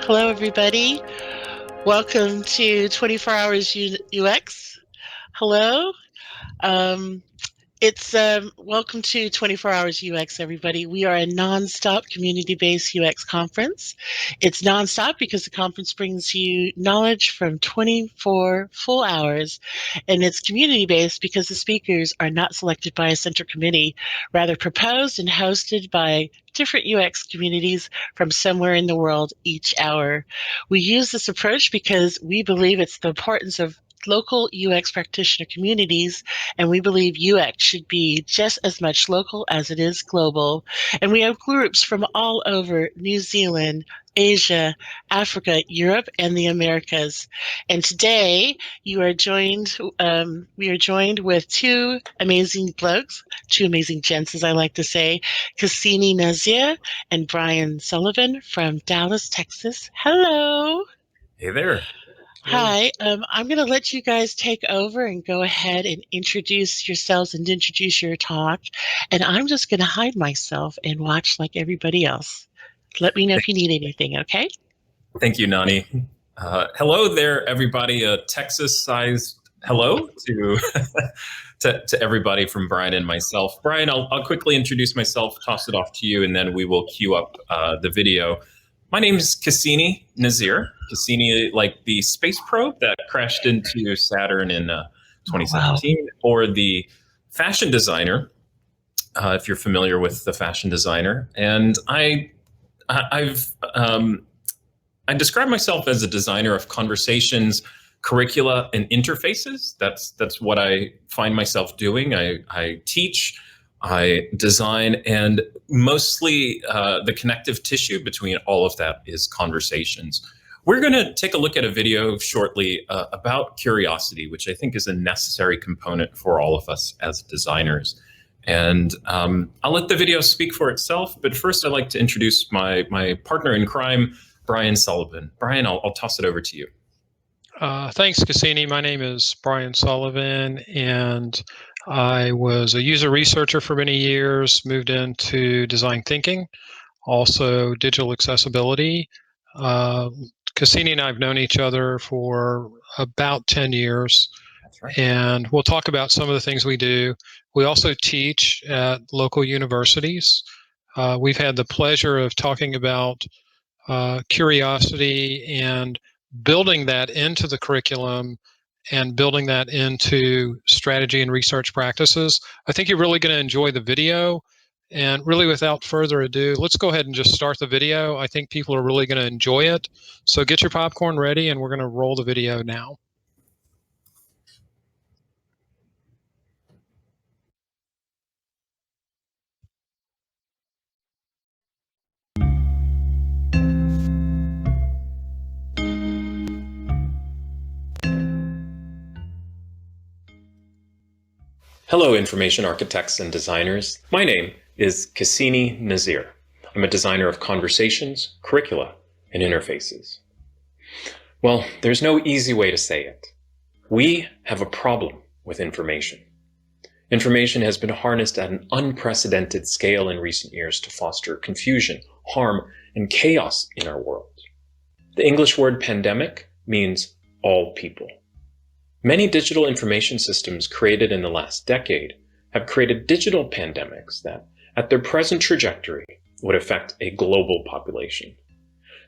Hello, everybody. Welcome to 24 Hours UX. Hello. Um, it's welcome to 24 Hours UX, everybody. We are a nonstop community-based UX conference. It's nonstop because the conference brings you knowledge from 24 full hours, and it's community-based because the speakers are not selected by a central committee, rather proposed and hosted by different UX communities from somewhere in the world each hour. We use this approach because we believe it's the importance of local UX practitioner communities, and we believe UX should be just as much local as it is global. And we have groups from all over New Zealand, Asia, Africa, Europe, and the Americas. And today we are joined with two amazing blokes, two amazing gents, as I like to say, Cassini Nazir and Brian Sullivan from Dallas, Texas. Hello. Hey there. Hi, I'm going to let you guys take over and go ahead and introduce yourselves and introduce your talk. And I'm just going to hide myself and watch like everybody else. Let me know if you need anything, okay? Thank you, Nani. Hello there, everybody. A Texas-sized hello to, to everybody from Brian and myself. Brian, I'll quickly introduce myself, toss it off to you, and then we will queue up the video. My name is Cassini Nazir. Cassini, like the space probe that crashed into Saturn in 2017, wow. Or the fashion designer, if you're familiar with the fashion designer. And I describe myself as a designer of conversations, curricula, and interfaces. That's what I find myself doing. I teach, I design, and mostly the connective tissue between all of that is conversations. We're going to take a look at a video shortly about curiosity, which I think is a necessary component for all of us as designers. And I'll let the video speak for itself, but first I'd like to introduce my partner in crime, Brian Sullivan. Brian, I'll toss it over to you. Thanks, Cassini. My name is Brian Sullivan, and I was a user researcher for many years, moved into design thinking, also digital accessibility. Cassini and I have known each other for about 10 years. That's right. And we'll talk about some of the things we do. We also teach at local universities. We've had the pleasure of talking about curiosity and building that into the curriculum and building that into strategy and research practices. I think you're really going to enjoy the video. And really, without further ado, let's go ahead and just start the video. I think people are really going to enjoy it. So get your popcorn ready, and we're going to roll the video now. Hello, information architects and designers. My name is Cassini Nazir. I'm a designer of conversations, curricula, and interfaces. Well, there's no easy way to say it. We have a problem with information. Information has been harnessed at an unprecedented scale in recent years to foster confusion, harm, and chaos in our world. The English word pandemic means all people. Many digital information systems created in the last decade have created digital pandemics that, at their present trajectory, would affect a global population.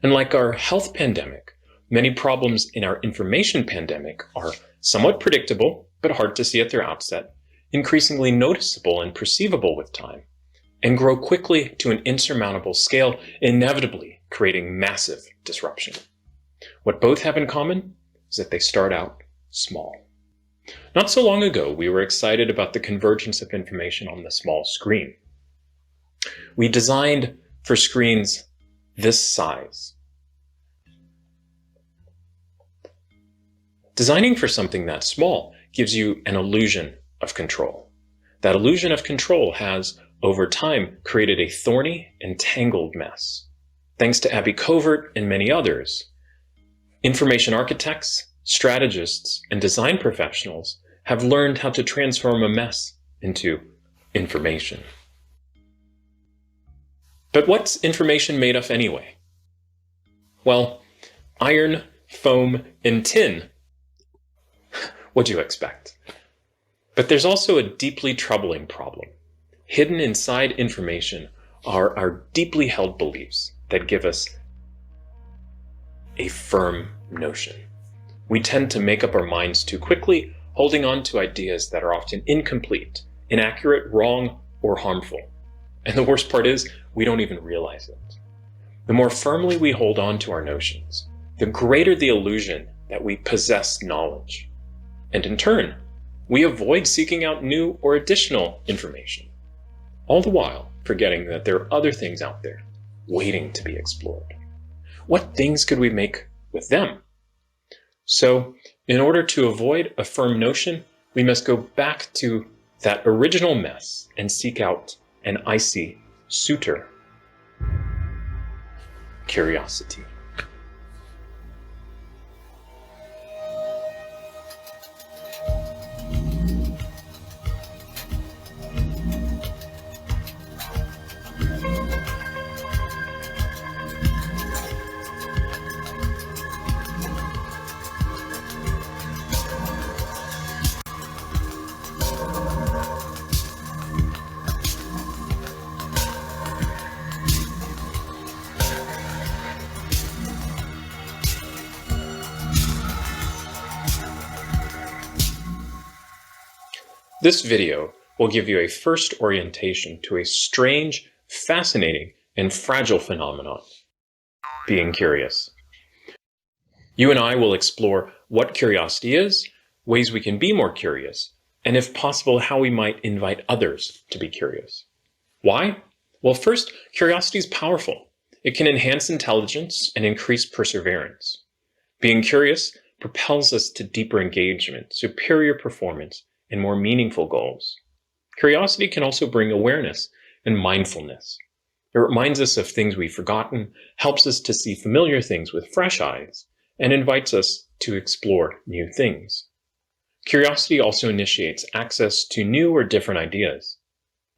And like our health pandemic, many problems in our information pandemic are somewhat predictable, but hard to see at their outset, increasingly noticeable and perceivable with time, and grow quickly to an insurmountable scale, inevitably creating massive disruption. What both have in common is that they start out small. Not so long ago, we were excited about the convergence of information on the small screen. We designed for screens this size. Designing for something that small gives you an illusion of control. That illusion of control has, over time, created a thorny and tangled mess. Thanks to Abby Covert and many others, information architects, strategists, and design professionals have learned how to transform a mess into information. But what's information made of anyway? Well, iron, foam, and tin. What do you expect? But there's also a deeply troubling problem. Hidden inside information are our deeply held beliefs that give us a firm notion. We tend to make up our minds too quickly, holding on to ideas that are often incomplete, inaccurate, wrong, or harmful. And the worst part is, we don't even realize it. The more firmly we hold on to our notions, the greater the illusion that we possess knowledge. And in turn, we avoid seeking out new or additional information, all the while forgetting that there are other things out there waiting to be explored. What things could we make with them? So, in order to avoid a firm notion, we must go back to that original mess and seek out an icy suitor: curiosity. This video will give you a first orientation to a strange, fascinating, and fragile phenomenon: being curious. You and I will explore what curiosity is, ways we can be more curious, and if possible, how we might invite others to be curious. Why? Well, first, curiosity is powerful. It can enhance intelligence and increase perseverance. Being curious propels us to deeper engagement, superior performance, and more meaningful goals. Curiosity can also bring awareness and mindfulness. It reminds us of things we've forgotten, helps us to see familiar things with fresh eyes, and invites us to explore new things. Curiosity also initiates access to new or different ideas.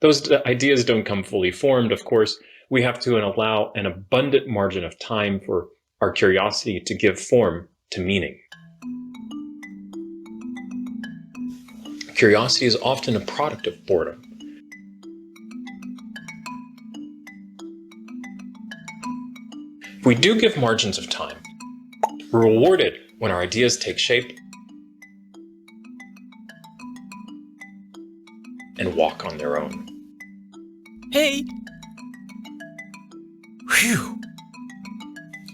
Those ideas don't come fully formed, of course. We have to allow an abundant margin of time for our curiosity to give form to meaning. Curiosity is often a product of boredom. If we do give margins of time, we're rewarded when our ideas take shape and walk on their own. Hey! Phew!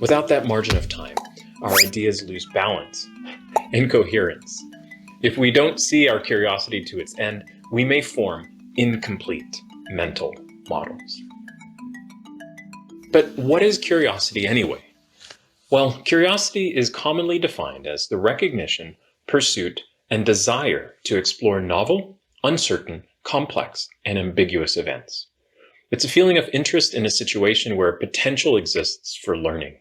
Without that margin of time, our ideas lose balance and coherence. If we don't see our curiosity to its end, we may form incomplete mental models. But what is curiosity anyway? Well, curiosity is commonly defined as the recognition, pursuit, and desire to explore novel, uncertain, complex, and ambiguous events. It's a feeling of interest in a situation where potential exists for learning.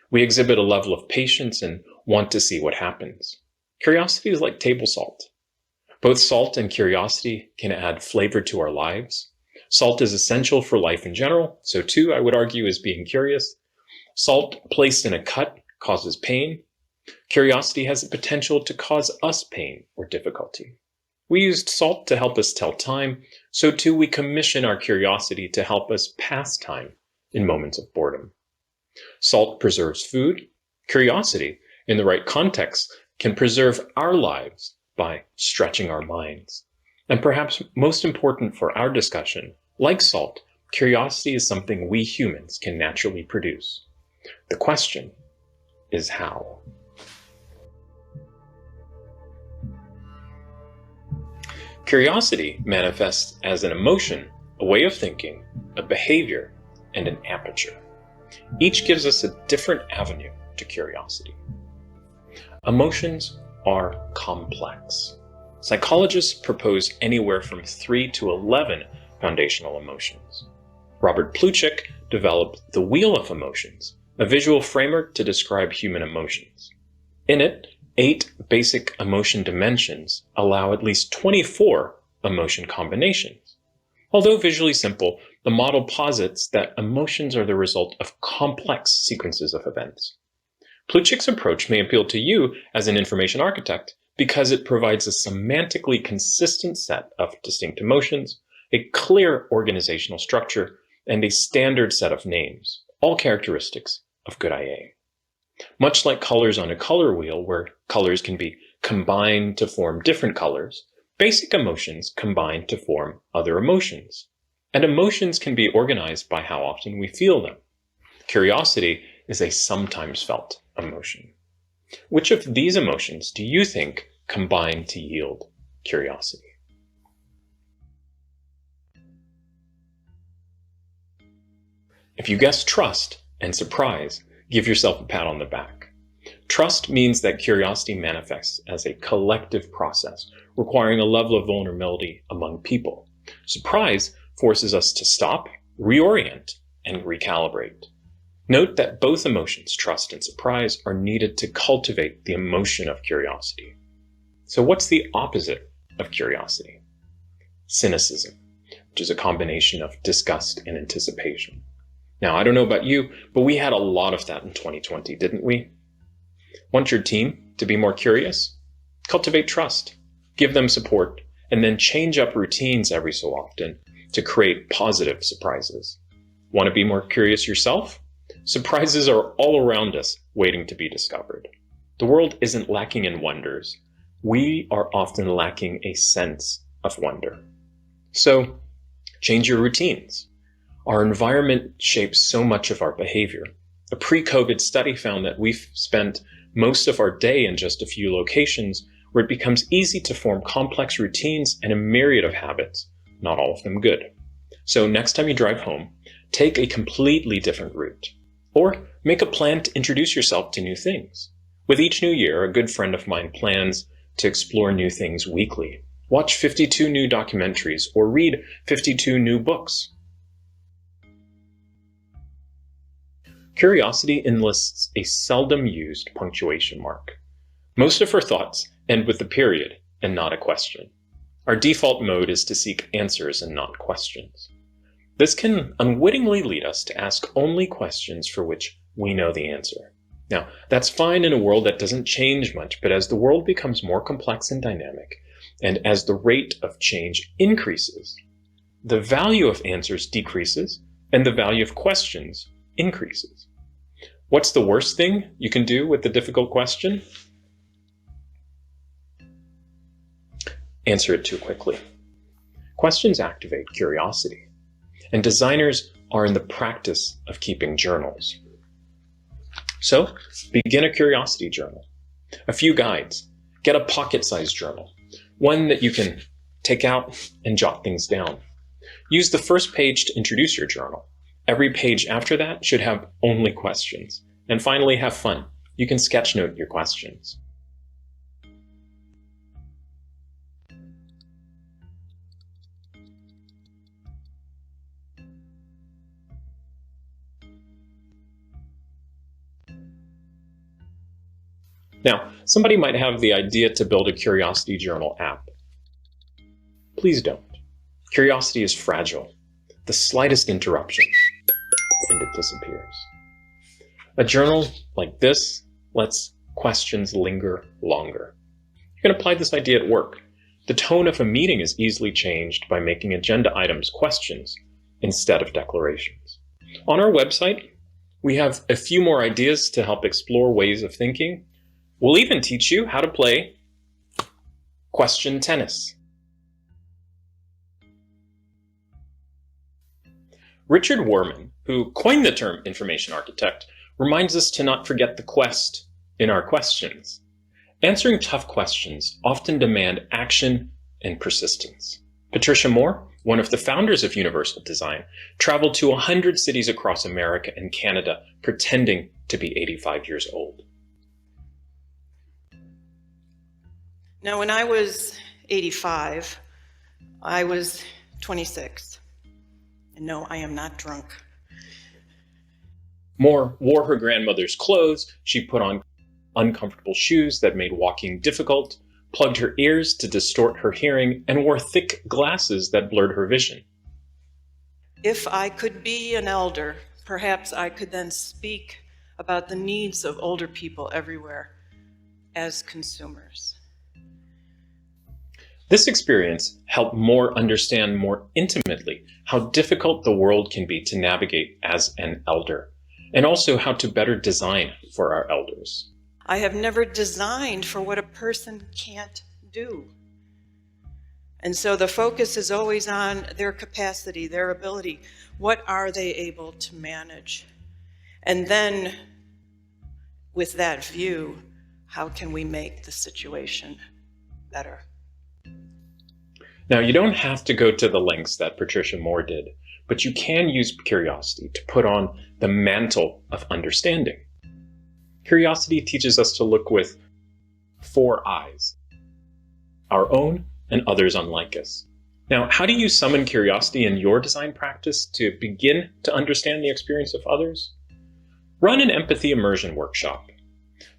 We exhibit a level of patience and want to see what happens. Curiosity is like table salt. Both salt and curiosity can add flavor to our lives. Salt is essential for life in general, so too, I would argue, is being curious. Salt placed in a cut causes pain. Curiosity has the potential to cause us pain or difficulty. We used salt to help us tell time, so too we commission our curiosity to help us pass time in moments of boredom. Salt preserves food. Curiosity, in the right context, can preserve our lives by stretching our minds. And perhaps most important for our discussion, like salt, curiosity is something we humans can naturally produce. The question is how. Curiosity manifests as an emotion, a way of thinking, a behavior, and an aperture. Each gives us a different avenue to curiosity. Emotions are complex. Psychologists propose anywhere from 3 to 11 foundational emotions. Robert Plutchik developed the Wheel of Emotions, a visual framework to describe human emotions. In it, 8 basic emotion dimensions allow at least 24 emotion combinations. Although visually simple, the model posits that emotions are the result of complex sequences of events. Plutchik's approach may appeal to you as an information architect because it provides a semantically consistent set of distinct emotions, a clear organizational structure, and a standard set of names, all characteristics of good IA. Much like colors on a color wheel, where colors can be combined to form different colors, basic emotions combine to form other emotions. And emotions can be organized by how often we feel them. Curiosity is a sometimes felt emotion. Which of these emotions do you think combine to yield curiosity? If you guess trust and surprise, give yourself a pat on the back. Trust means that curiosity manifests as a collective process, requiring a level of vulnerability among people. Surprise forces us to stop, reorient, and recalibrate. Note that both emotions, trust and surprise, are needed to cultivate the emotion of curiosity. So what's the opposite of curiosity? Cynicism, which is a combination of disgust and anticipation. Now, I don't know about you, but we had a lot of that in 2020, didn't we? Want your team to be more curious? Cultivate trust, give them support, and then change up routines every so often to create positive surprises. Want to be more curious yourself? Surprises are all around us, waiting to be discovered. The world isn't lacking in wonders. We are often lacking a sense of wonder. So, change your routines. Our environment shapes so much of our behavior. A pre-COVID study found that we've spent most of our day in just a few locations where it becomes easy to form complex routines and a myriad of habits, not all of them good. So next time you drive home, take a completely different route. Or make a plan to introduce yourself to new things. With each new year, a good friend of mine plans to explore new things weekly. Watch 52 new documentaries or read 52 new books. Curiosity enlists a seldom used punctuation mark. Most of her thoughts end with a period and not a question. Our default mode is to seek answers and not questions. This can unwittingly lead us to ask only questions for which we know the answer. Now, that's fine in a world that doesn't change much, but as the world becomes more complex and dynamic, and as the rate of change increases, the value of answers decreases, and the value of questions increases. What's the worst thing you can do with the difficult question? Answer it too quickly. Questions activate curiosity. And designers are in the practice of keeping journals. So, begin a curiosity journal. A few guides. Get a pocket-sized journal. One that you can take out and jot things down. Use the first page to introduce your journal. Every page after that should have only questions. And finally, have fun. You can sketch note your questions. Now, somebody might have the idea to build a Curiosity Journal app. Please don't. Curiosity is fragile. The slightest interruption, and it disappears. A journal like this lets questions linger longer. You can apply this idea at work. The tone of a meeting is easily changed by making agenda items questions instead of declarations. On our website, we have a few more ideas to help explore ways of thinking. We'll even teach you how to play question tennis. Richard Warman, who coined the term information architect, reminds us to not forget the quest in our questions. Answering tough questions often demand action and persistence. Patricia Moore, one of the founders of Universal Design, traveled to 100 cities across America and Canada pretending to be 85 years old. Now, when I was 85, I was 26. And no, I am not drunk. Moore wore her grandmother's clothes, she put on uncomfortable shoes that made walking difficult, plugged her ears to distort her hearing, and wore thick glasses that blurred her vision. If I could be an elder, perhaps I could then speak about the needs of older people everywhere as consumers. This experience helped more understand more intimately how difficult the world can be to navigate as an elder, and also how to better design for our elders. I have never designed for what a person can't do. And so the focus is always on their capacity, their ability. What are they able to manage? And then with that view, how can we make the situation better? Now, you don't have to go to the lengths that Patricia Moore did, but you can use curiosity to put on the mantle of understanding. Curiosity teaches us to look with 4 eyes, our own and others unlike us. Now, how do you summon curiosity in your design practice to begin to understand the experience of others? Run an empathy immersion workshop.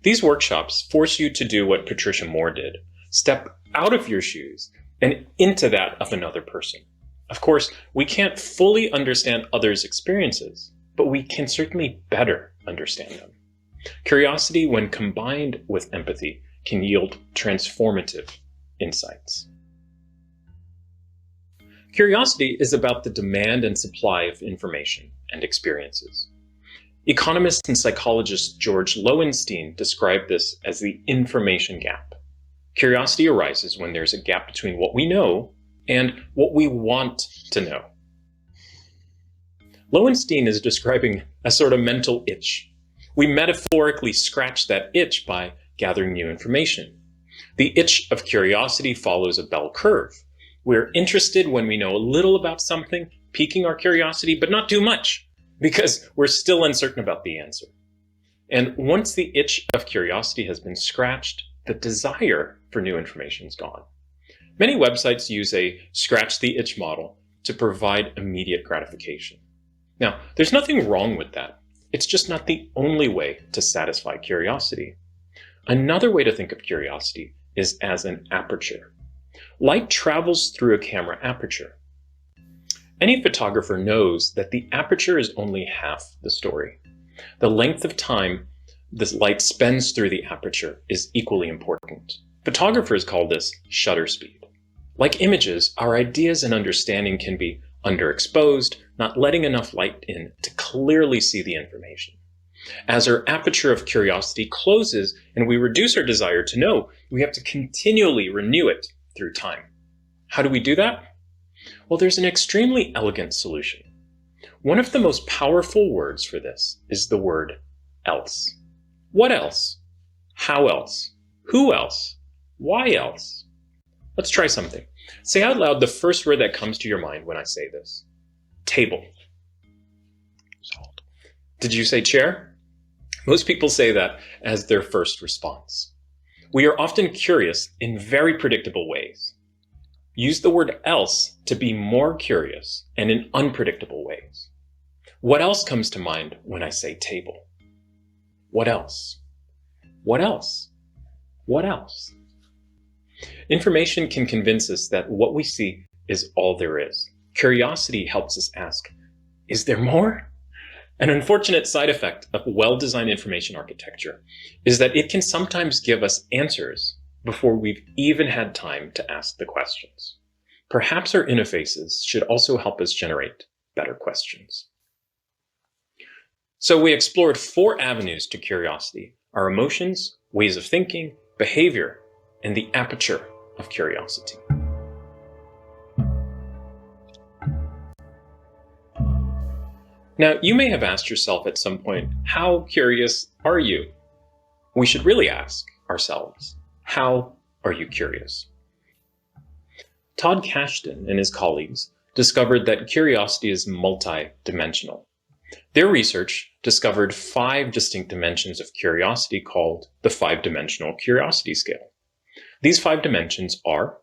These workshops force you to do what Patricia Moore did. Step out of your shoes and into that of another person. Of course, we can't fully understand others' experiences, but we can certainly better understand them. Curiosity, when combined with empathy, can yield transformative insights. Curiosity is about the demand and supply of information and experiences. Economist and psychologist George Loewenstein described this as the information gap. Curiosity arises when there's a gap between what we know and what we want to know. Loewenstein is describing a sort of mental itch. We metaphorically scratch that itch by gathering new information. The itch of curiosity follows a bell curve. We're interested when we know a little about something, piquing our curiosity, but not too much, because we're still uncertain about the answer. And once the itch of curiosity has been scratched, the desire for new information is gone. Many websites use a scratch the itch model to provide immediate gratification. Now, there's nothing wrong with that. It's just not the only way to satisfy curiosity. Another way to think of curiosity is as an aperture. Light travels through a camera aperture. Any photographer knows that the aperture is only half the story. The length of time this light spends through the aperture is equally important. Photographers call this shutter speed. Like images, our ideas and understanding can be underexposed, not letting enough light in to clearly see the information. As our aperture of curiosity closes and we reduce our desire to know, we have to continually renew it through time. How do we do that? Well, there's an extremely elegant solution. One of the most powerful words for this is the word else. What else? How else? Who else? Why else? Let's try something. Say out loud the first word that comes to your mind when I say this. Table. Did you say chair? Most people say that as their first response. We are often curious in very predictable ways. Use the word else to be more curious and in unpredictable ways. What else comes to mind when I say table? What else? What else? What else? Information can convince us that what we see is all there is. Curiosity helps us ask, is there more? An unfortunate side effect of well-designed information architecture is that it can sometimes give us answers before we've even had time to ask the questions. Perhaps our interfaces should also help us generate better questions. So we explored 4 avenues to curiosity: our emotions, ways of thinking, behavior, and the aperture of curiosity. Now, you may have asked yourself at some point, how curious are you? We should really ask ourselves, how are you curious? Todd Kashdan and his colleagues discovered that curiosity is multi-dimensional. Their research discovered 5 distinct dimensions of curiosity called the 5-dimensional curiosity scale. These 5 dimensions are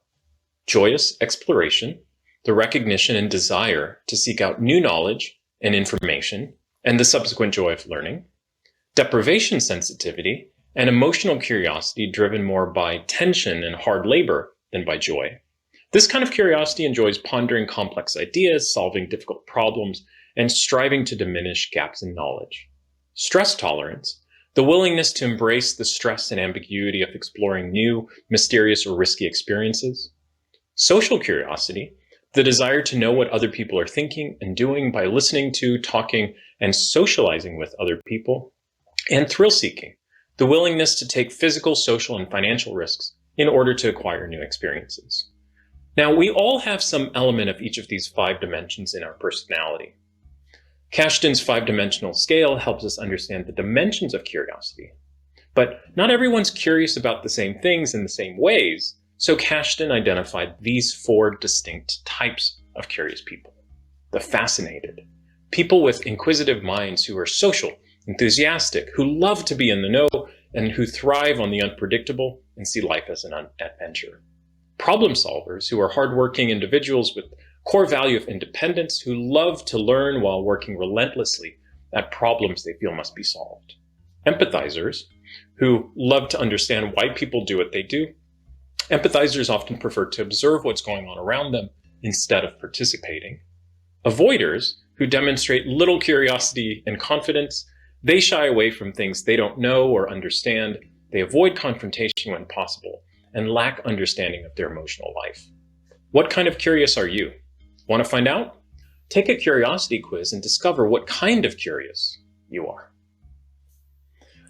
joyous exploration, the recognition and desire to seek out new knowledge and information, and the subsequent joy of learning; deprivation sensitivity, and emotional curiosity driven more by tension and hard labor than by joy. This kind of curiosity enjoys pondering complex ideas, solving difficult problems, and striving to diminish gaps in knowledge. stress tolerance, the willingness to embrace the stress and ambiguity of exploring new, mysterious, or risky experiences, social curiosity, the desire to know what other people are thinking and doing by listening to, talking, and socializing with other people, and thrill-seeking, the willingness to take physical, social, and financial risks in order to acquire new experiences. Now, we all have some element of each of these 5 dimensions in our personality. Kashtan's 5-dimensional scale helps us understand the dimensions of curiosity. But not everyone's curious about the same things in the same ways, so Kashtan identified these 4 distinct types of curious people. The fascinated, people with inquisitive minds who are social, enthusiastic, who love to be in the know, and who thrive on the unpredictable and see life as an adventure. Problem solvers, who are hardworking individuals with core value of independence, who love to learn while working relentlessly at problems they feel must be solved. Empathizers, who love to understand why people do what they do. Empathizers often prefer to observe what's going on around them instead of participating. Avoiders, who demonstrate little curiosity and confidence. They shy away from things they don't know or understand. They avoid confrontation when possible and lack understanding of their emotional life. What kind of curious are you? Want to find out? Take a curiosity quiz and discover what kind of curious you are.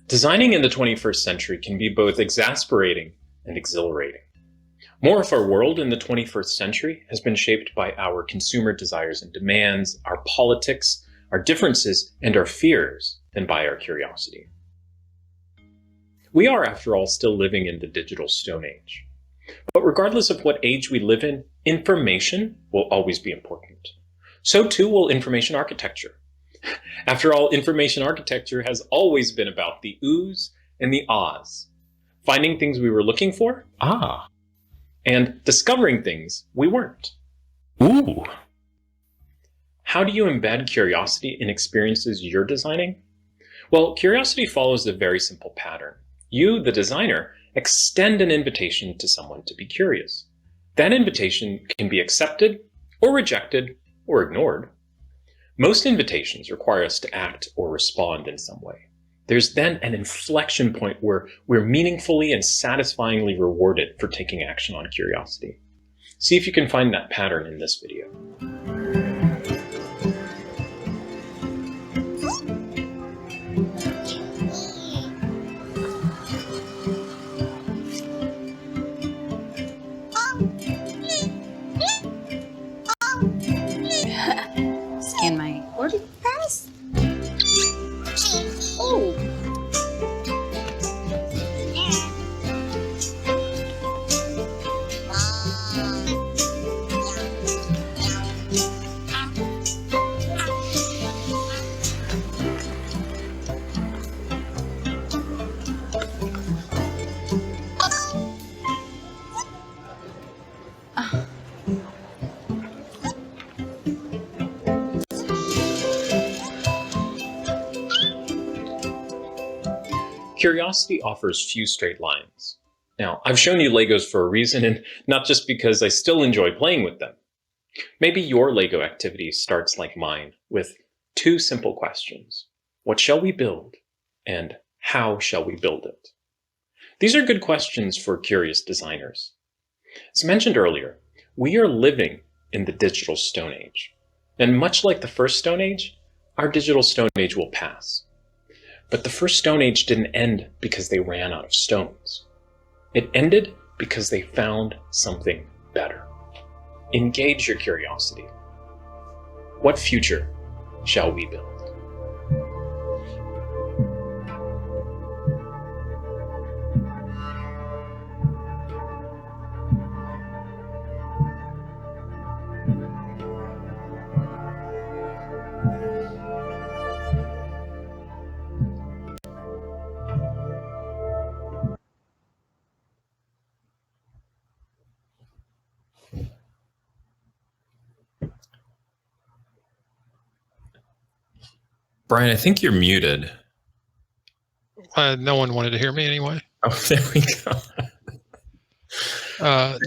Designing in the 21st century can be both exasperating and exhilarating. More of our world in the 21st century has been shaped by our consumer desires and demands, our politics, our differences, and our fears than by our curiosity. We are, after all, still living in the digital Stone Age. But regardless of what age we live in, information will always be important. So too will information architecture. After all, information architecture has always been about the oohs and the ahs, finding things we were looking for, and discovering things we weren't. Ooh. How do you embed curiosity in experiences you're designing? Well, curiosity follows a very simple pattern. You, the designer, extend an invitation to someone to be curious. That invitation can be accepted or rejected or ignored. Most invitations require us to act or respond in some way. There's then an inflection point where we're meaningfully and satisfyingly rewarded for taking action on curiosity. See if you can find that pattern in this video. Scan my boarding pass. Oh. Curiosity offers few straight lines. Now, I've shown you Legos for a reason, and not just because I still enjoy playing with them. Maybe your Lego activity starts like mine, with 2 simple questions. What shall we build? And how shall we build it? These are good questions for curious designers. As mentioned earlier, we are living in the digital Stone Age. And much like the first Stone Age, our digital Stone Age will pass. But the first Stone Age didn't end because they ran out of stones. It ended because they found something better. Engage your curiosity. What future shall we build? Brian, I think you're muted. No one wanted to hear me anyway. Oh, there we go.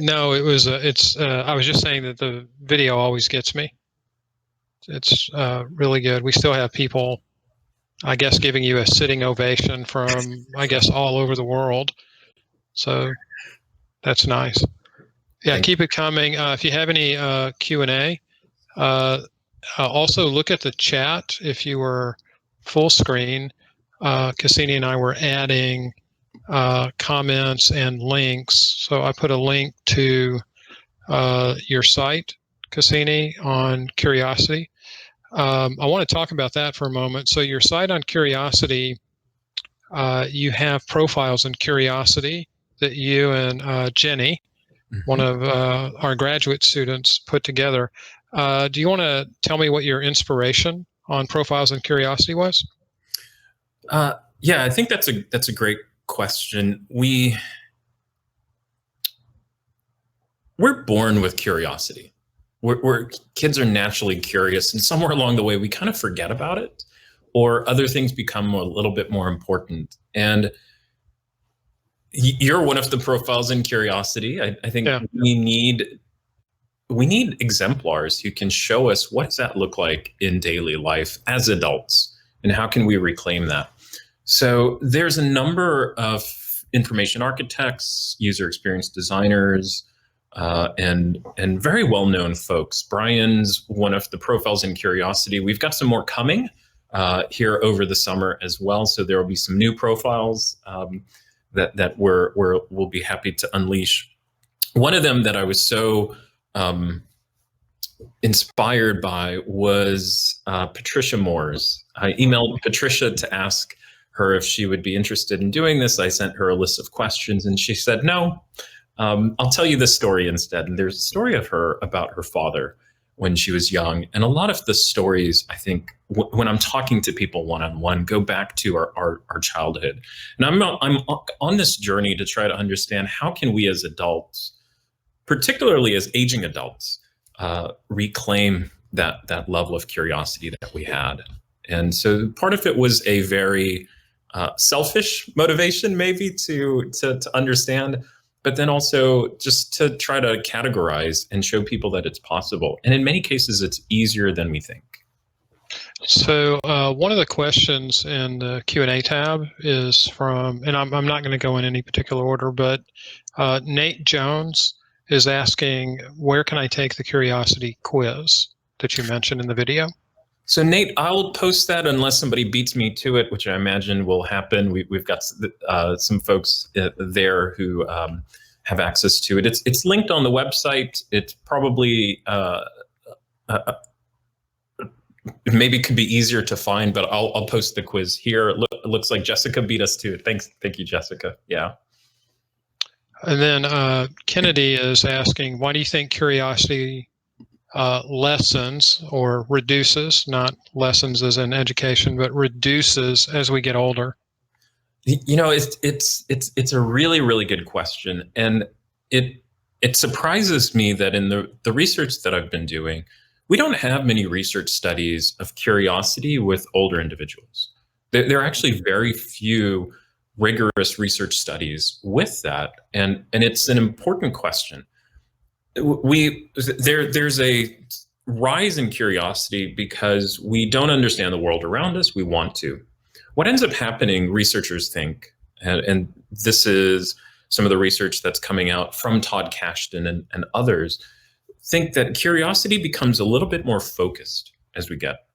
No, it was. I was just saying that the video always gets me. It's really good. We still have people I guess, giving you a sitting ovation from, I guess, all over the world. So that's nice. Yeah, keep it coming. If you have any Q&A, also look at the chat. If you were full screen, Cassini and I were adding comments and links. So I put a link to your site, Cassini, on Curiosity. I want to talk about that for a moment. So your site on Curiosity, you have profiles in Curiosity that you and Jenny, one of our graduate students, put together. Do you want to tell me what your inspiration on profiles in Curiosity was? Yeah, I think that's a great question. We're born with curiosity. We're kids are naturally curious, and somewhere along the way we kind of forget about it, or other things become a little bit more important. And you're one of the profiles in Curiosity. I think we need exemplars who can show us what does that look like in daily life as adults, and how can we reclaim that. So there's a number of information architects, user experience designers, and very well-known folks. Brian's one of the profiles in Curiosity. We've got some more coming here over the summer as well. So there will be some new profiles that we'll be happy to unleash. One of them that I was so inspired by was Patricia Moore's. I emailed Patricia to ask her if she would be interested in doing this. I sent her a list of questions and she said, no, I'll tell you this story instead. And there's a story of her about her father when she was young. And a lot of the stories, I think, when I'm talking to people one-on-one, go back to our childhood. And I'm on this journey to try to understand how can we as adults, particularly as aging adults, reclaim that level of curiosity that we had. And so part of it was a very selfish motivation, maybe to understand, but then also just to try to categorize and show people that it's possible. And in many cases, it's easier than we think. So one of the questions in the Q&A tab is from, and I'm not going to go in any particular order, but Nate Jones is asking, where can I take the Curiosity quiz that you mentioned in the video? So Nate, I'll post that unless somebody beats me to it, which I imagine will happen. We've got some folks there who have access to it. It's linked on the website. It's probably maybe could be easier to find, but I'll post the quiz here. It looks like Jessica beat us to it. Thank you, Jessica. Yeah. And then Kennedy is asking, why do you think Curiosity lessens or reduces, not lessons as in education, but reduces as we get older? You know, it's a really, really good question. And it surprises me that in the research that I've been doing, we don't have many research studies of curiosity with older individuals. There are actually very few rigorous research studies with that. And it's an important question. There's a rise in curiosity because we don't understand the world around us. We want to. What ends up happening, researchers think, and this is some of the research that's coming out from Todd Kashdan and others, think that curiosity becomes a little bit more focused as we get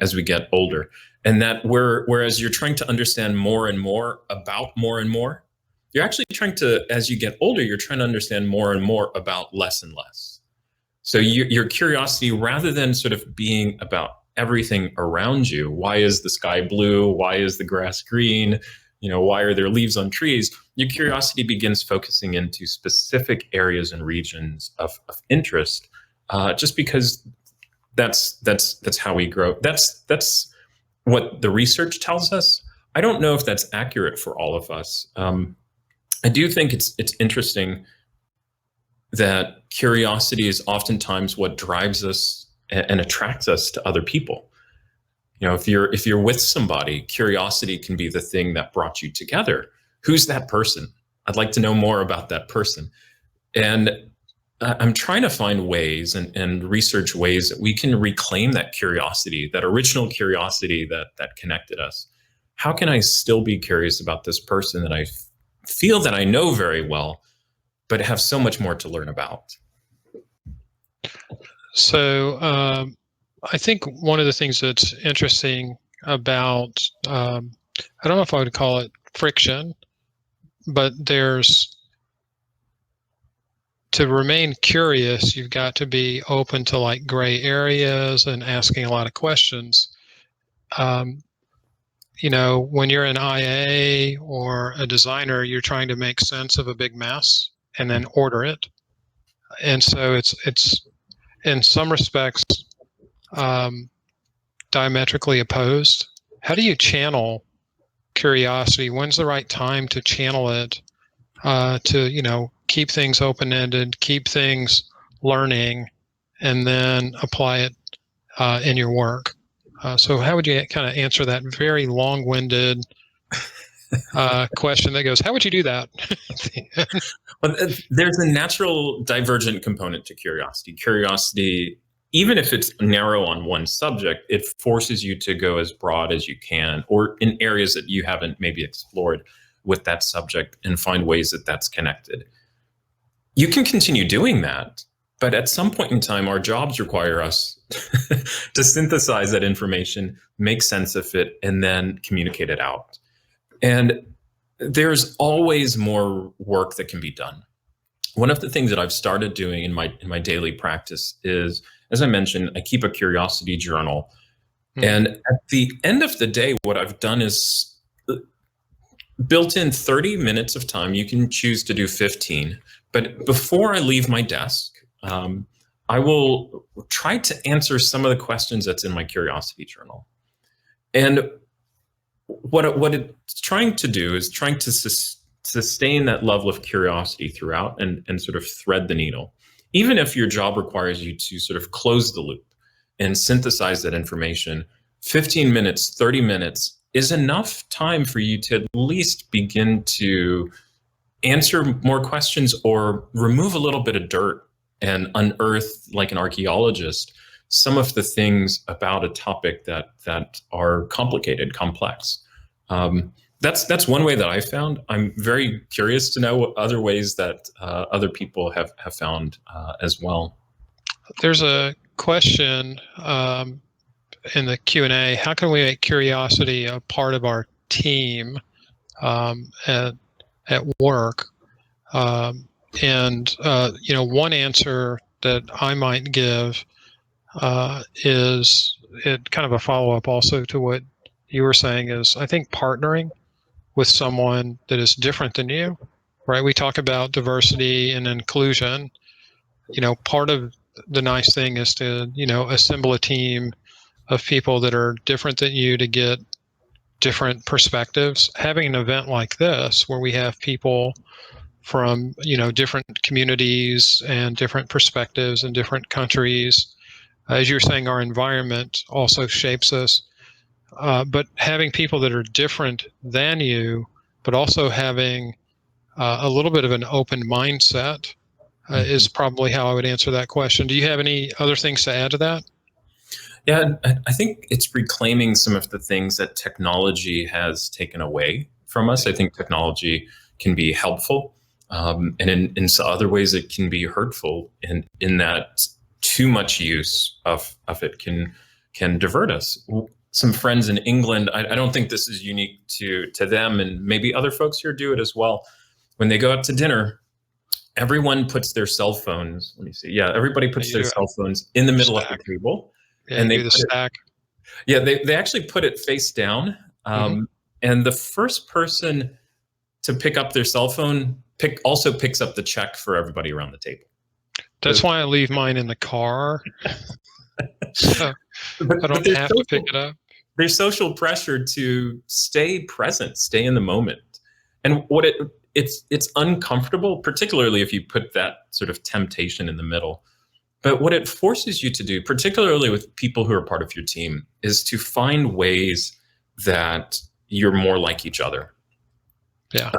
as we get older, and that whereas you're trying to understand more and more about more and more, you're actually trying to, as you get older, you're trying to understand more and more about less and less. So your curiosity, rather than sort of being about everything around you, why is the sky blue? Why is the grass green? You know, why are there leaves on trees? Your curiosity begins focusing into specific areas and regions of interest, just because that's how we grow. That's what the research tells us. I don't know if that's accurate for all of us. I do think it's interesting that curiosity is oftentimes what drives us and attracts us to other people. You know, if you're with somebody, curiosity can be the thing that brought you together. Who's that person? I'd like to know more about that person. And I'm trying to find ways and research ways that we can reclaim that curiosity, that original curiosity that connected us. How can I still be curious about this person that I feel that I know very well, but have so much more to learn about? So I think one of the things that's interesting about, I don't know if I would call it friction, but to remain curious, you've got to be open to like gray areas and asking a lot of questions. When you're an IA or a designer, you're trying to make sense of a big mess and then order it. And so it's in some respects diametrically opposed. How do you channel curiosity? When's the right time to channel it to keep things open-ended, keep things learning, and then apply it in your work? So how would you kind of answer that very long-winded question that goes, how would you do that? Well, there's a natural divergent component to curiosity. Curiosity, even if it's narrow on one subject, it forces you to go as broad as you can, or in areas that you haven't maybe explored with that subject, and find ways that that's connected. You can continue doing that, but at some point in time, our jobs require us to synthesize that information, make sense of it, and then communicate it out. And there's always more work that can be done. One of the things that I've started doing in my daily practice is, as I mentioned, I keep a curiosity journal. And at the end of the day, what I've done is built in 30 minutes of time. You can choose to do 15. But before I leave my desk, I will try to answer some of the questions that's in my curiosity journal. And what it's trying to do is trying to sustain that level of curiosity throughout and sort of thread the needle. Even if your job requires you to sort of close the loop and synthesize that information, 15 minutes, 30 minutes is enough time for you to at least begin to answer more questions or remove a little bit of dirt and unearth, like an archaeologist, some of the things about a topic that are complicated, complex. That's one way that I found. I'm very curious to know what other ways that other people have found as well. There's a question in the Q&A. How can we make curiosity a part of our team at work? One answer that I might give is it kind of a follow-up also to what you were saying is, I think partnering with someone that is different than you, right? We talk about diversity and inclusion. Part of the nice thing is to, assemble a team of people that are different than you to get different perspectives. Having an event like this where we have people from, different communities and different perspectives and different countries, as you're saying, our environment also shapes us. But having people that are different than you, but also having a little bit of an open mindset is probably how I would answer that question. Do you have any other things to add to that? Yeah, I think it's reclaiming some of the things that technology has taken away from us. I think technology can be helpful, and in some other ways it can be hurtful. And in that, too much use of it can divert us. Some friends in England, I don't think this is unique to them, and maybe other folks here do it as well. When they go out to dinner, everyone puts their cell phones. Let me see. Yeah, everybody puts their cell phones in the middle of the table. Yeah, and they do the stack. They actually put it face down. And the first person to pick up their cell phone also picks up the check for everybody around the table. That's why I leave mine in the car. So I don't have to pick it up. There's social pressure to stay present, stay in the moment. And what it's uncomfortable, particularly if you put that sort of temptation in the middle. But what it forces you to do, particularly with people who are part of your team, is to find ways that you're more like each other. Yeah.